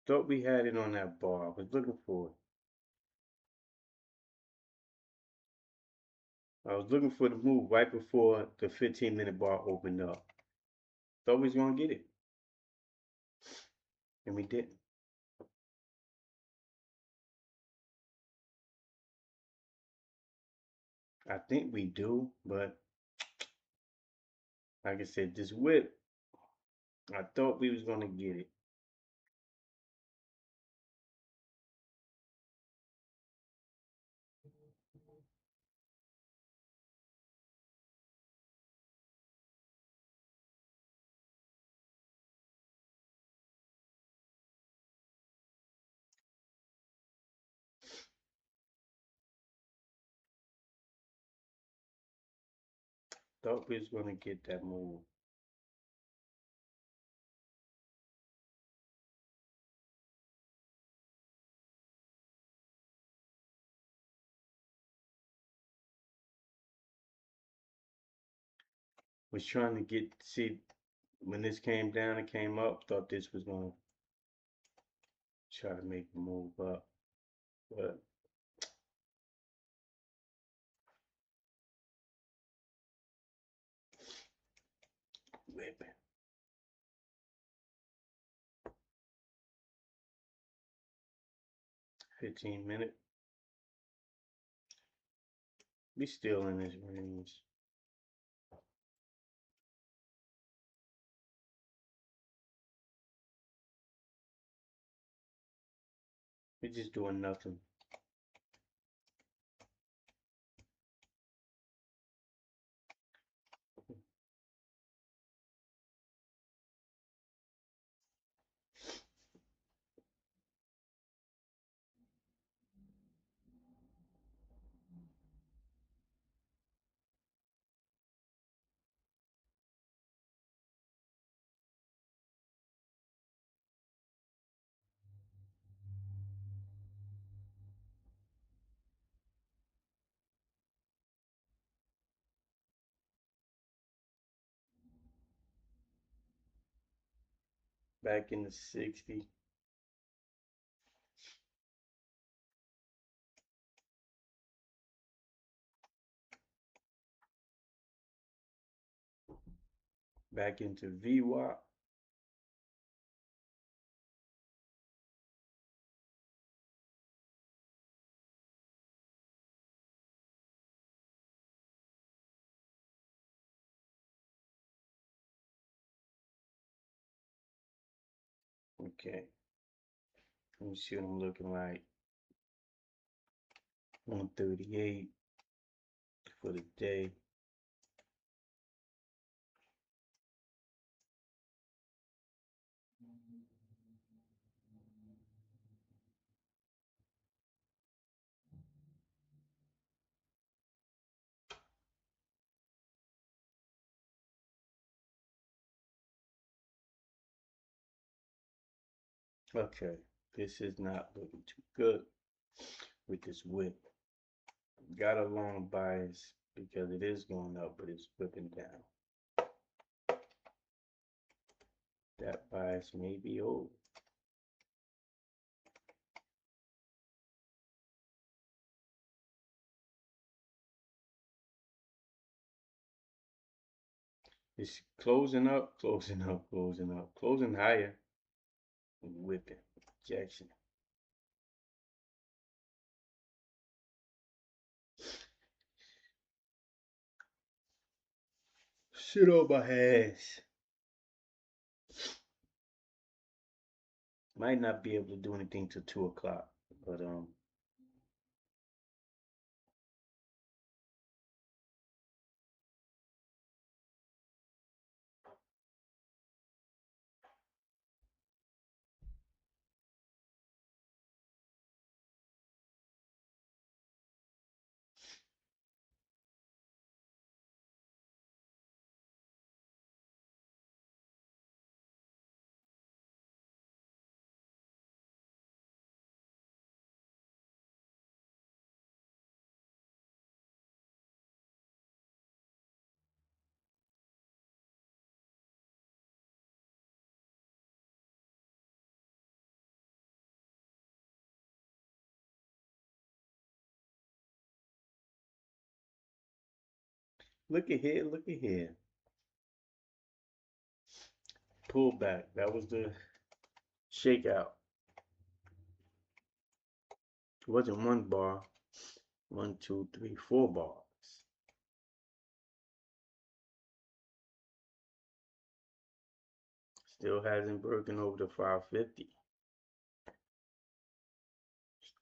Thought we had it on that bar. I was looking for it. I was looking for the move right before the 15-minute bar opened up. Thought we was gonna get it. And we didn't. I think we do, but like I said, this whip, I thought we was gonna get it. Thought we was gonna get that move. Was trying to see when this came down and came up, thought this was gonna try to make the move up, but whipping. 15-minute. We still in this range. We're just doing nothing. back in the 60. Back into VWAP. Okay. Let me see what I'm looking like. 138 for the day. Okay, this is not looking too good with this wick. Got a long bias because it is going up, but it's whipping down. That bias may be over. It's closing up, closing up, closing up, closing higher, and whipping. Rejection. Shit on my ass. Might not be able to do anything till 2 o'clock, but look at here, look at here. Pull back. That was the shakeout. It wasn't one bar. 1, 2, 3, 4 bars. Still hasn't broken over the 550.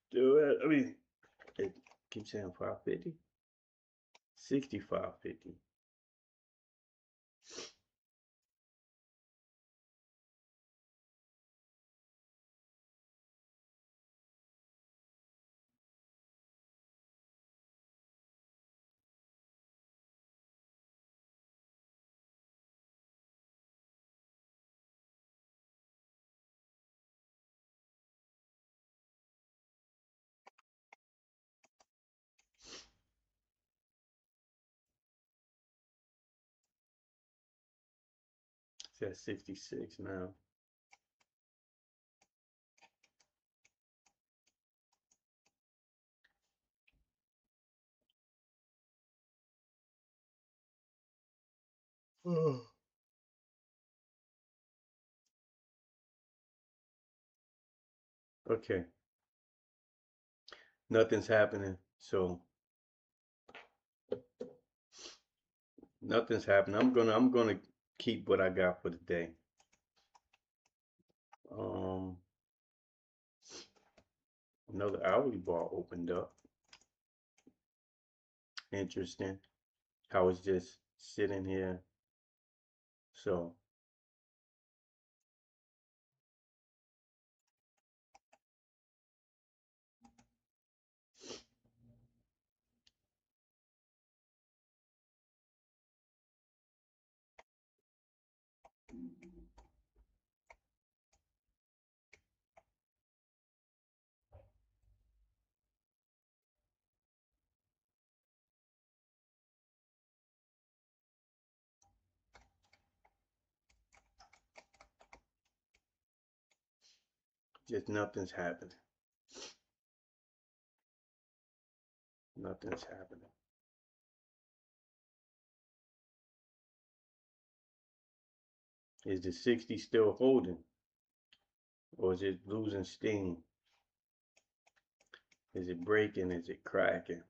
Still, I mean, it keeps saying 550. 65.50. It's at 66 now. Okay, nothing's happening. So nothing's happening. I'm gonna keep what I got for the day. Another hourly bar opened up. Interesting. How it's just sitting here. So Just nothing's happening. Nothing's happening. Is the 60 still holding? Or is it losing steam? Is it breaking? Is it cracking?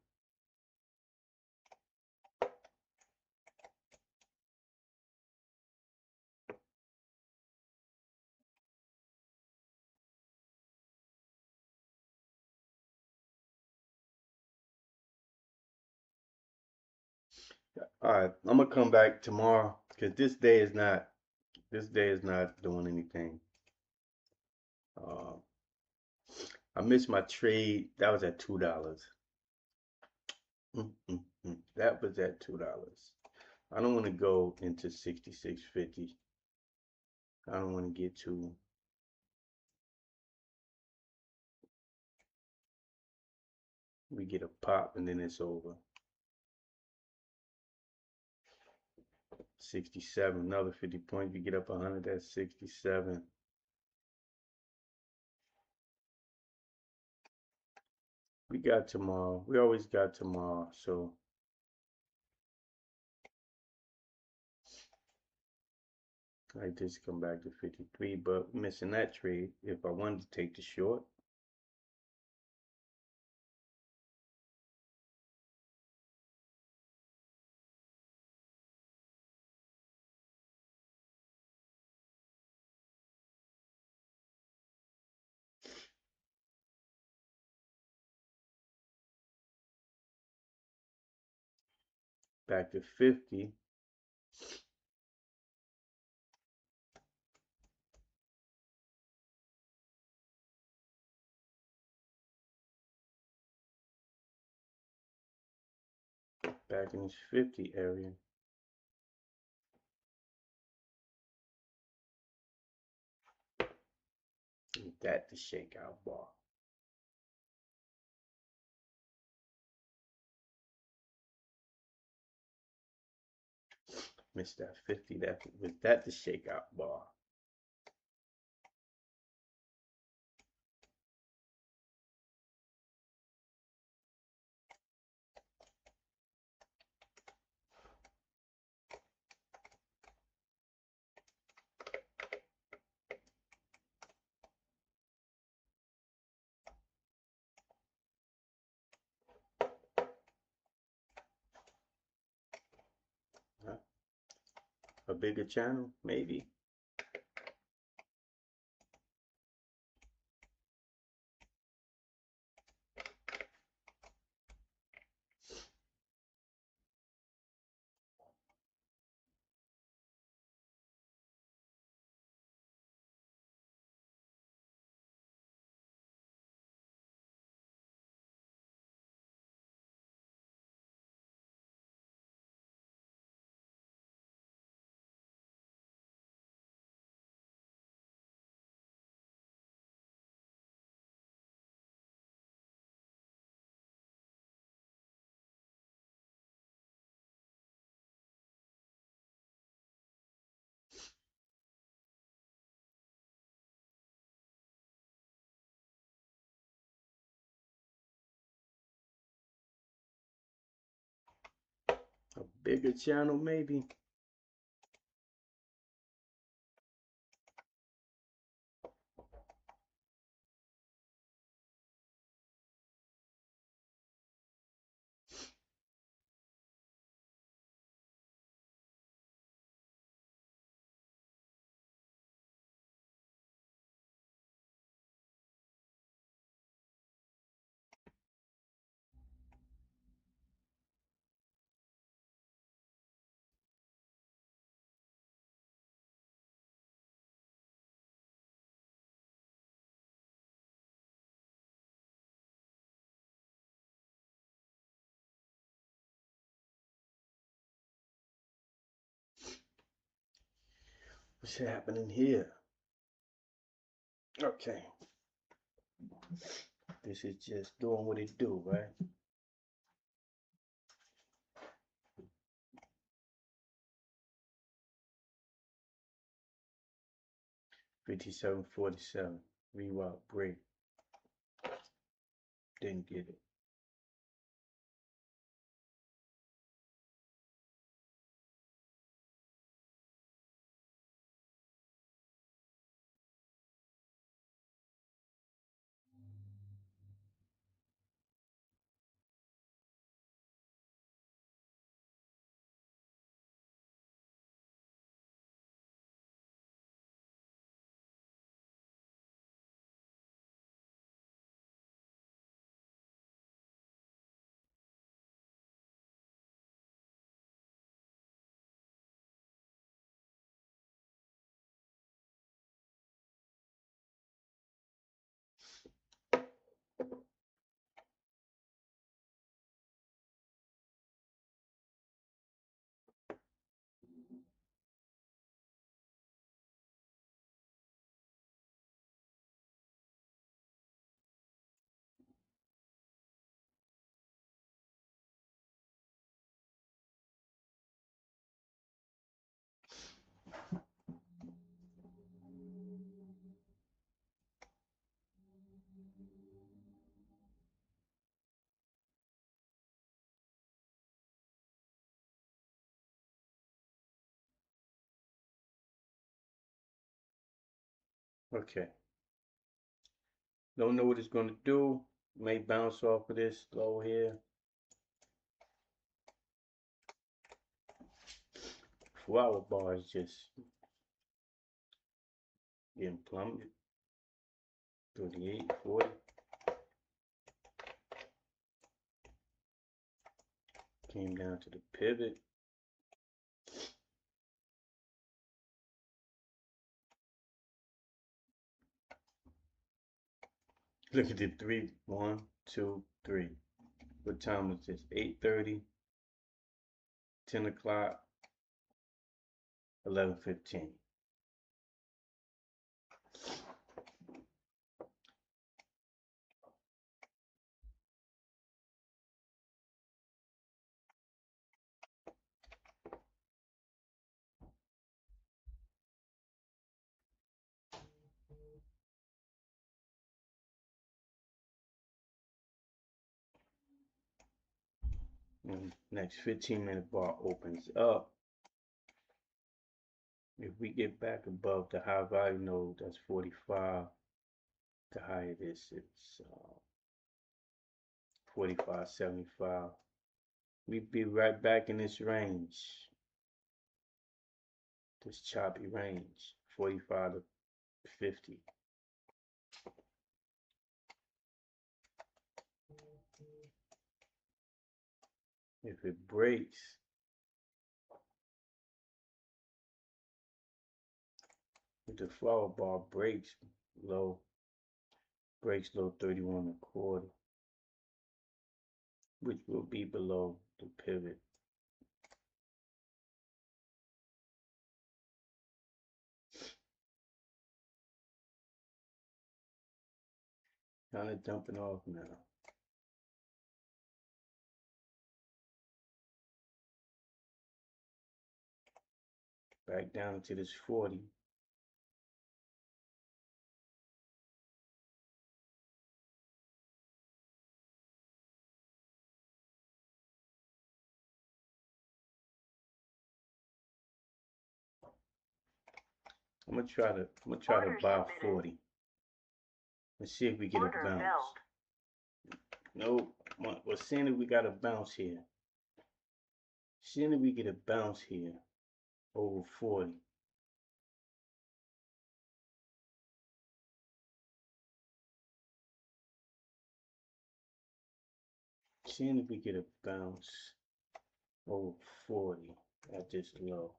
All right, I'm gonna come back tomorrow because this day is not doing anything. I missed my trade. That was at $2. That was at $2. I don't want to go into 66.50. I don't want to get too. We get a pop and then it's over. 67, another 50 points. We get up 100. That's 67. We got tomorrow. We always got tomorrow. So I just come back to 53, but missing that trade if I wanted to take the short. Back to 50. Back in this 50 area. Ain't that the shakeout bar? Missed that 50. Was that the shakeout bar? A bigger channel, maybe. A bigger channel, maybe. What's happening here? Okay. This is just doing what it do, right? $57.47. reroute break. Didn't get it. Okay. Don't know what it's going to do. May bounce off of this low here. 4-hour bar is just getting plummeted. 38, 40. Came down to the pivot. Look at the 3. 1, 2, 3. What time is this? 8:30, 10 o'clock, 11:15. And next 15-minute bar opens up. If we get back above the high value node, that's 45. The higher this, it's 45.75. We'd be right back in this range, this choppy range, 45 to 50. If it breaks, if the flower bar breaks low 31.25, which will be below the pivot. Kind of dumping off now. Back down to this 40. I'm gonna try to buy 40. Let's see if we get a bounce. Nope. We're seeing if we got a bounce here. Seeing if we get a bounce here over 40. Seeing if we get a bounce over 40 at this low.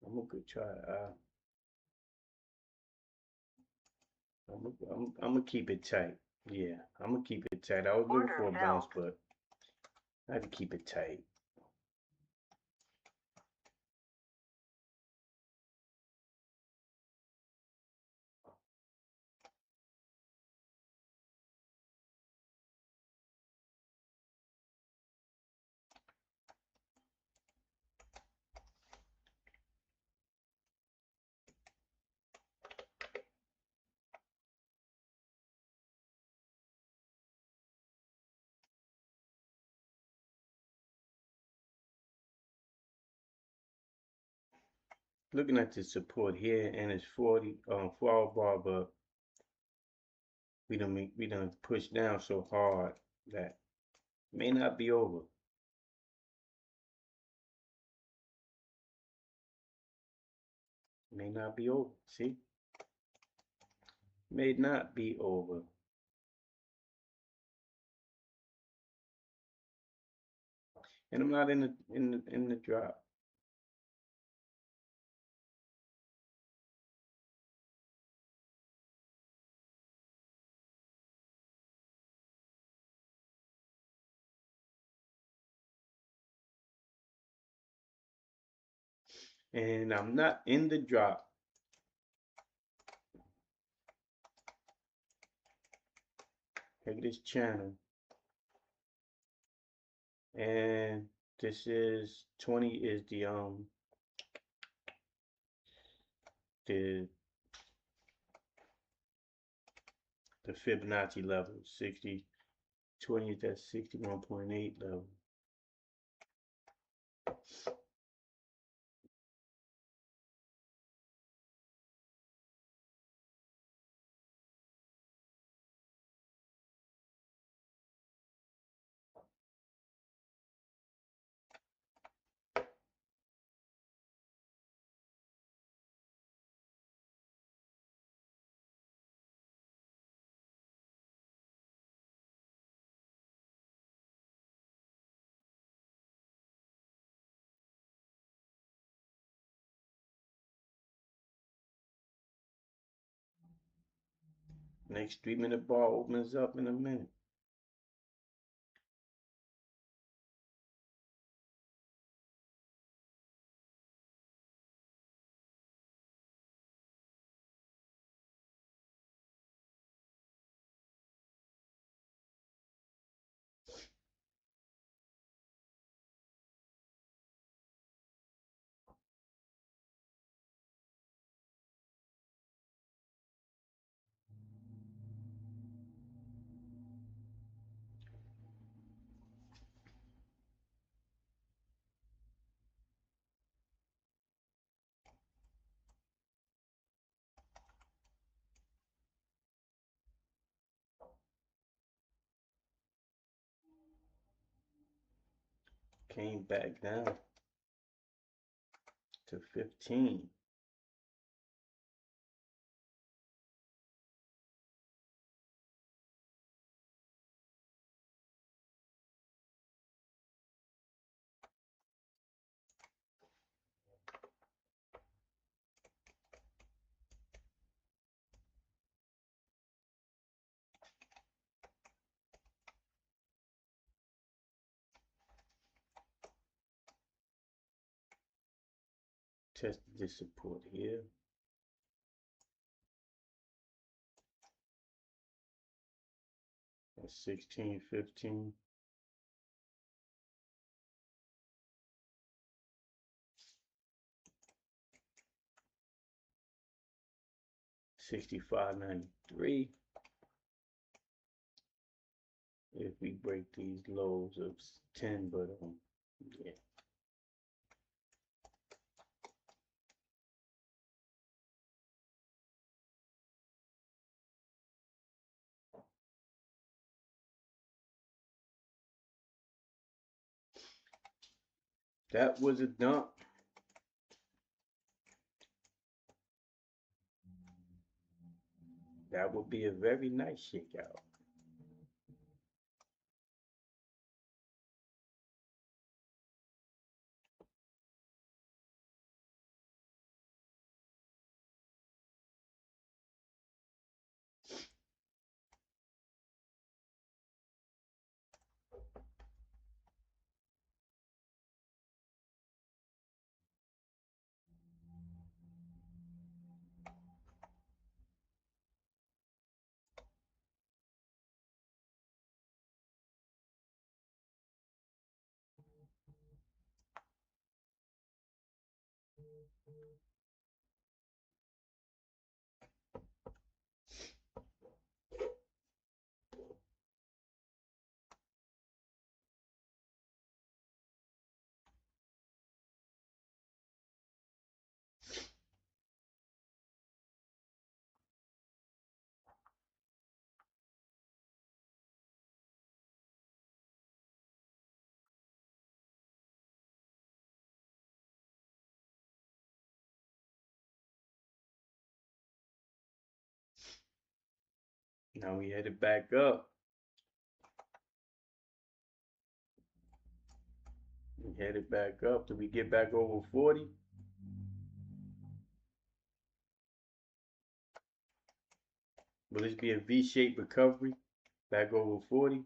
I'm gonna try. I'm gonna keep it tight. Yeah, I'm gonna keep it tight. I was looking for a bounce, but I had to keep it tight. looking at the support here, and it's 40 4-hour bar, but we done pushed down so hard that it may not be over. May not be over. See, may not be over. And I'm not in the drop. And I'm not in the drop. Look at this channel. And this is 20 is the Fibonacci level. 60, 20 is that 61.8 level. Next 3-minute bar opens up in a minute. Came back down to 15. Tested this support here. At 16, 15. $65.93. If we break these lows of 10, but yeah. That was a dump. That would be a very nice shakeout. Now we headed back up. We headed back up. Did we get back over 40? Will this be a V-shaped recovery? Back over 40?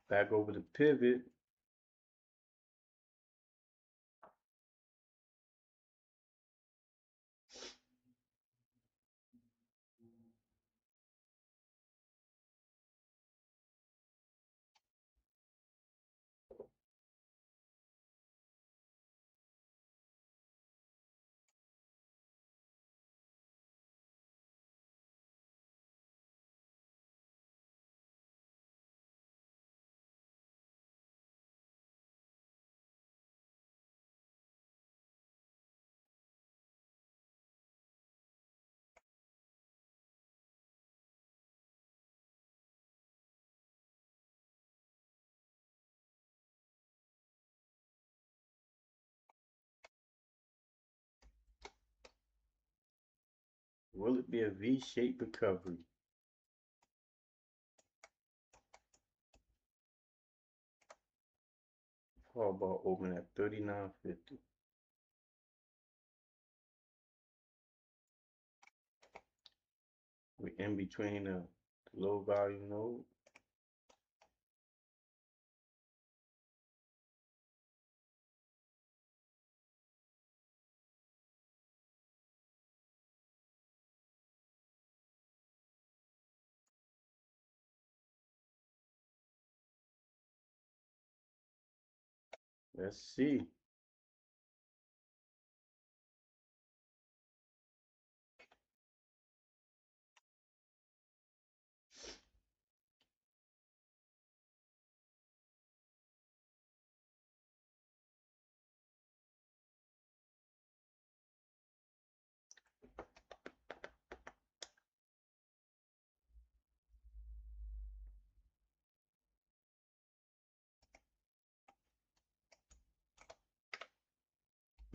Back over the pivot. Will it be a V-shaped recovery? Call ball open at 39.50. We're in between the low value node. Let's see.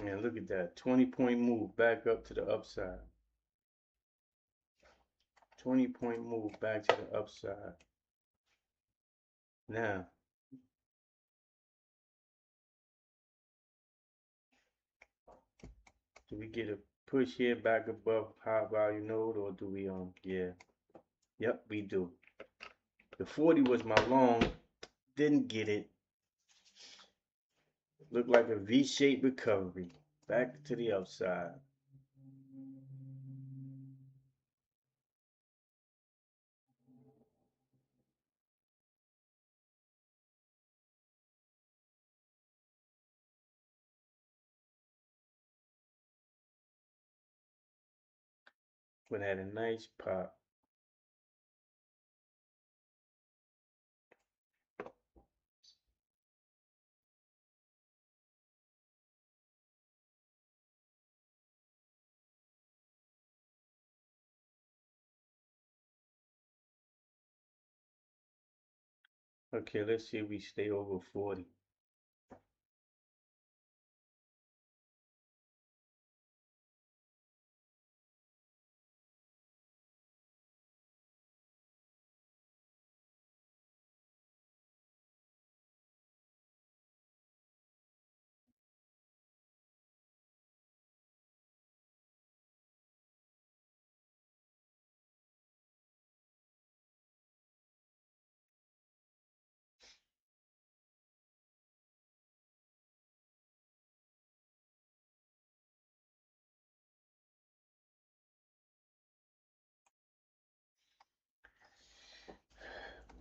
Man, look at that. 20-point move back up to the upside. 20-point move back to the upside. Now, do we get a push here back above high value node, or do we yeah. Yep, we do. The 40 was my long, didn't get it. Looked like a V-shaped recovery. Back to the upside. But had a nice pop. Okay, let's see if we stay over 40.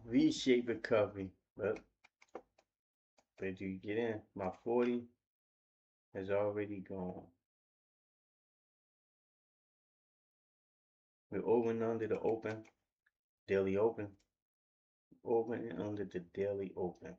V-shaped recovery. Well, but you get in? My 40 has already gone. We're over and under the open, daily open. Over and under the daily open.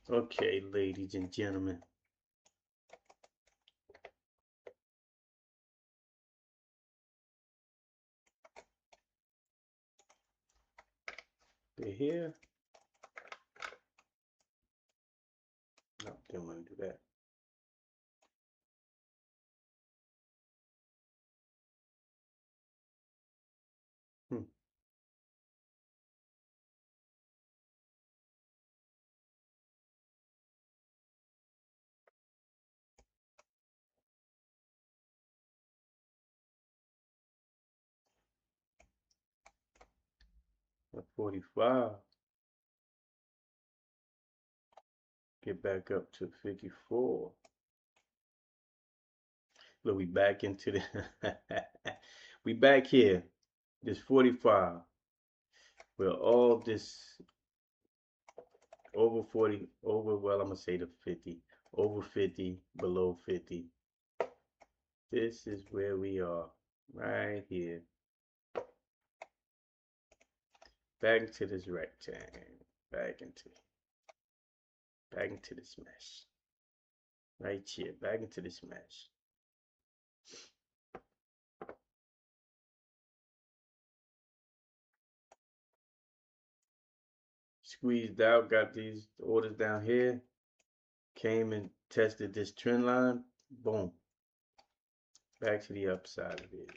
Okay, ladies and gentlemen. They're here. No, didn't want to do that. Hmm. At 45. Get back up to 54. Look, we back into the we back here. This 45. We're all this over 40, over, well, I'm gonna say the 50. Over 50, below 50. This is where we are. Right here. Back into this rectangle. Back into this mesh. Right here. Back into this mesh. Squeezed out, got these orders down here, came and tested this trend line, boom, back to the upside of it.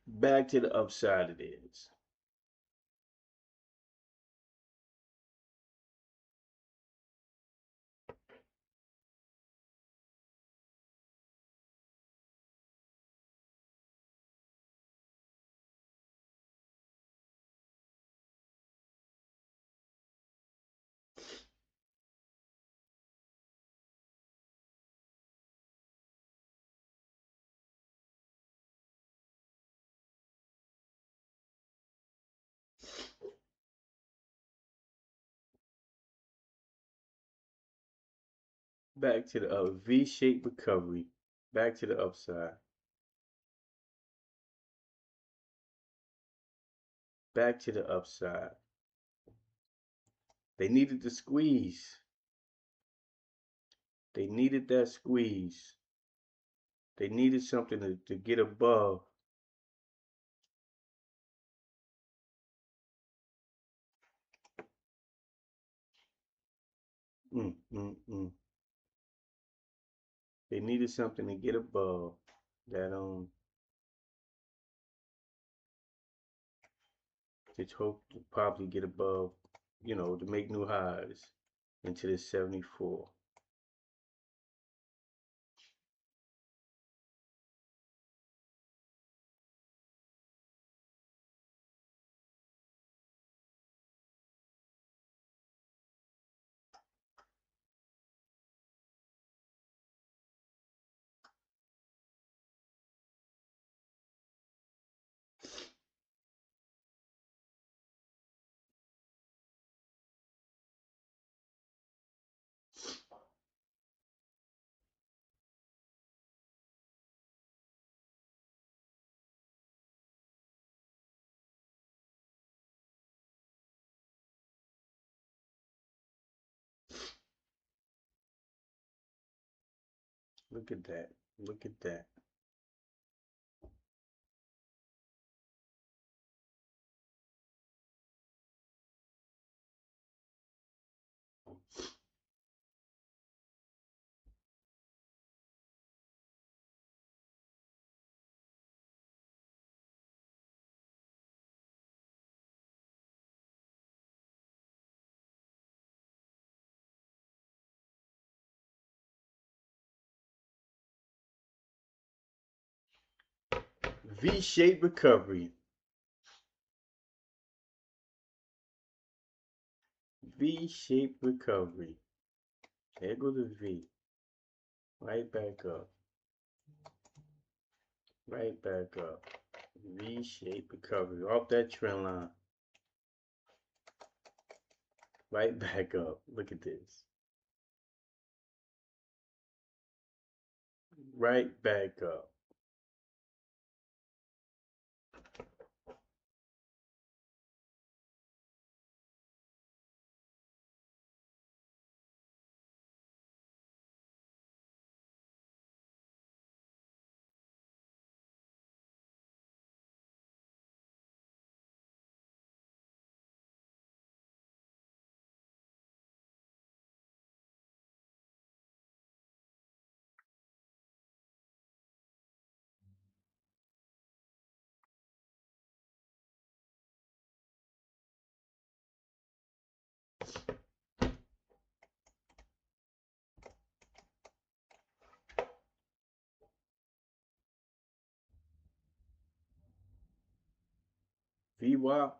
Back to the upside it is. Back to the V-shaped recovery. Back to the upside. Back to the upside. They needed the squeeze. They needed that squeeze. They needed something to get above. They needed something to get above that to hope to probably get above, to make new highs into this 74. Look at that. Look at that. V-shaped recovery. V-shaped recovery. There goes the V. Right back up. Right back up. V-shaped recovery off that trend line. Right back up. Look at this. Right back up. VWAP.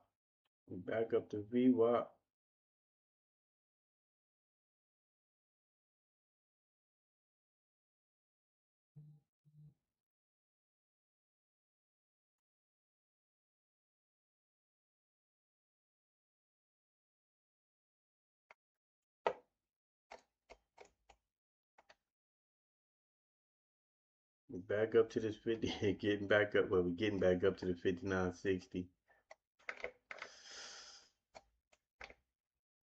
Back up to VWAP. Back up to this 50. Getting back up. Well, we're getting back up to the 59.60.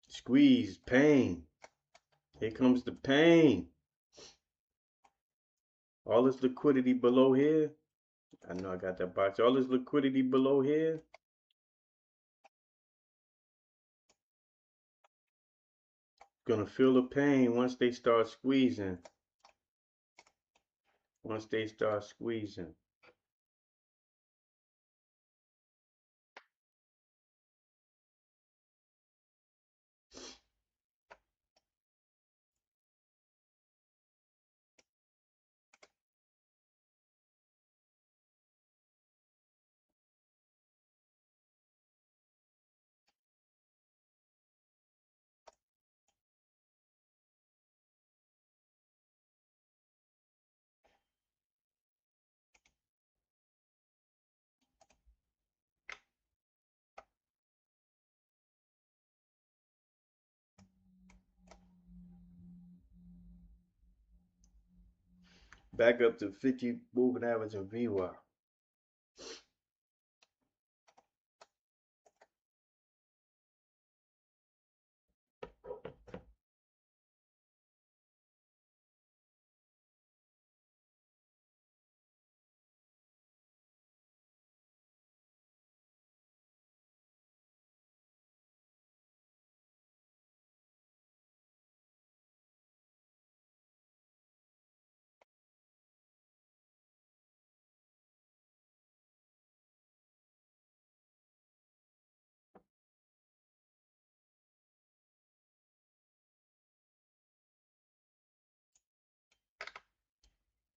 Squeeze. Pain. Here comes the pain. All this liquidity below here. I know I got that box. All this liquidity below here. Gonna feel the pain once they start squeezing. Once they start squeezing. Back up to 50 moving average and VWAP.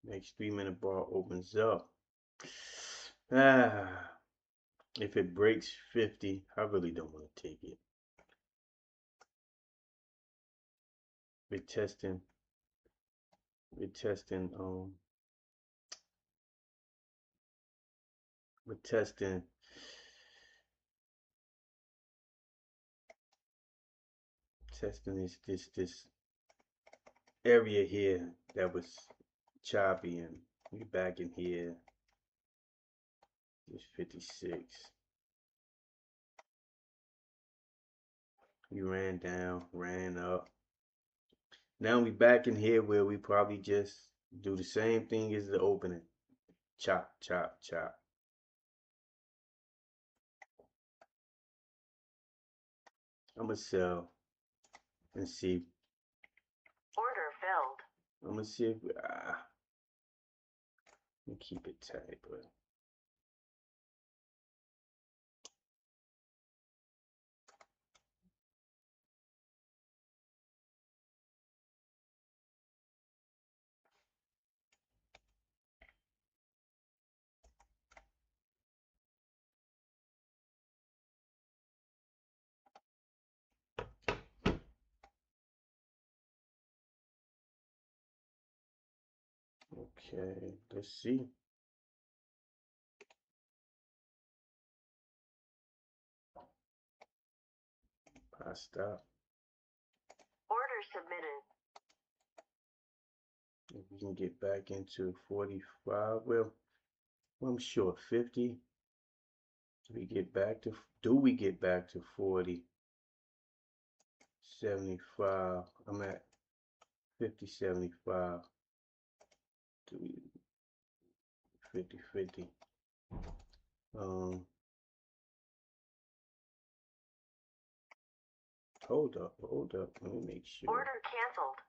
Next 3-minute bar opens up. If it breaks 50, I really don't want to take it. We're testing we're testing this area here that was choppy, and we back in here. This 56. We ran down, ran up. Now we back in here where we probably just do the same thing as the opening. Chop, chop, chop. I'm gonna sell and see. Order filled. I'm gonna see if let me keep it tight, but okay, let's see. I stop. Order submitted. If we can get back into 45, well, I'm sure 50. Do we get back to 40? 75. I'm at 50, 75. Do we 50, 50? Hold up. Let me make sure. Order canceled.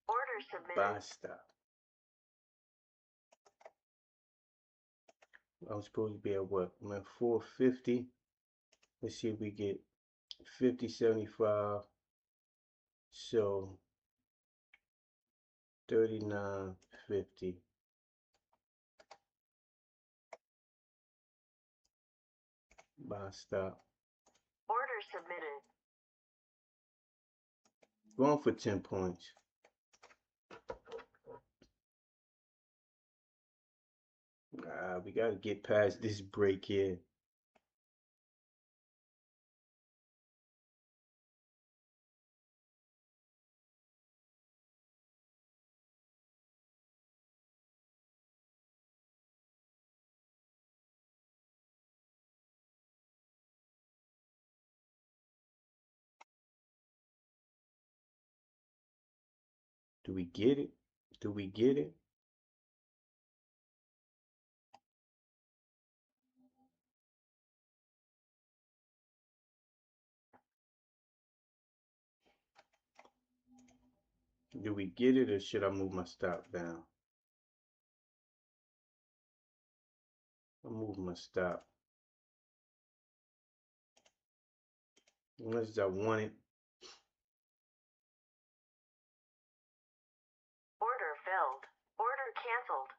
Order submitted. Buy stop. I'm supposed to be at what? I'm at 450. Let's see if we get 50, 75. So 39.50. Buy stop. Order submitted. Going for 10 points. We got to get past this break here. Do we get it? Do we get it? Do we get it, or should I move my stop down? I'll move my stop. Unless I want it. Order filled. Order canceled.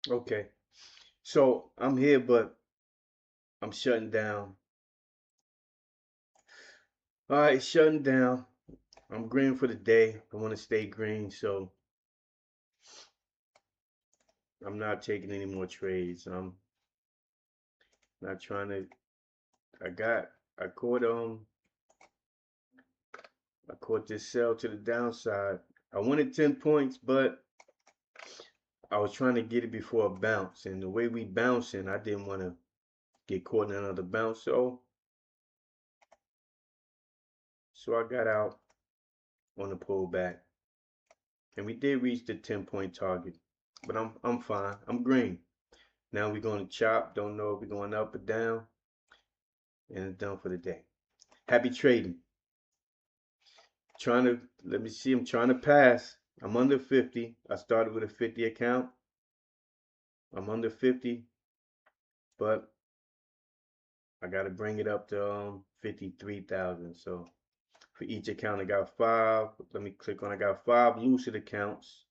Okay. So I'm here, but I'm shutting down. All right, shutting down. I'm green for the day. I want to stay green, so I'm not taking any more trades. I'm not trying to. I caught this sell to the downside. I wanted 10 points, but I was trying to get it before a bounce. And the way we bouncing, I didn't want to get caught in another bounce. So I got out on the pullback. And we did reach the 10-point target. But I'm fine. I'm green. Now we're going to chop. Don't know if we're going up or down. And it's done for the day. Happy trading. Let me see, I'm trying to pass. I'm under 50. I started with a 50 account. I'm under 50, but I got to bring it up to 53,000. So for each account, I got 5. Let me click on, I got 5 Lucid accounts.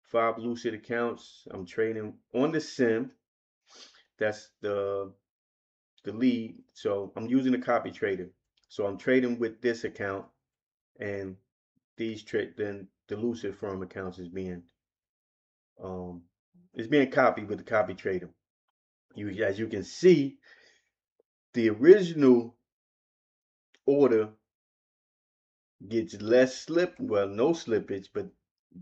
5 Lucid accounts. I'm trading on the sim. That's the lead. So I'm using a copy trader. So I'm trading with this account, and then the Lucid firm accounts is being copied with the copy trader. As you can see, the original order gets less slip, well, no slippage, but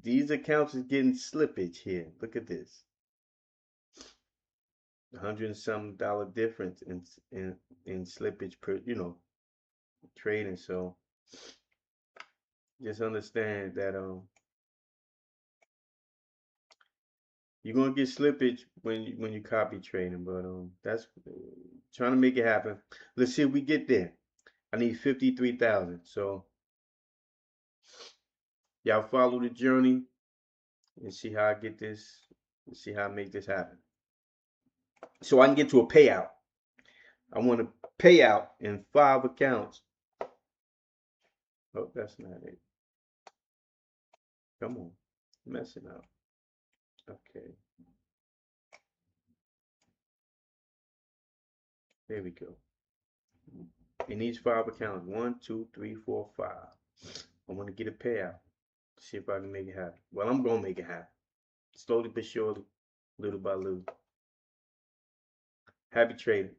these accounts is getting slippage here. Look at this. $100 and some difference in slippage per, trading. So just understand that you're gonna get slippage when you copy trading, but that's trying to make it happen. Let's see if we get there. I need 53,000. So y'all follow the journey and see how I get this, see how I make this happen. So I can get to a payout. I want to pay out in 5 accounts. Oh, that's not it. Come on, messing up. Okay, there we go. In these 5 accounts, 1, 2, 3, 4, 5. I want to get a payout. See if I can make it happen. Well, I'm gonna make it happen. Slowly but surely, little by little. Happy trading.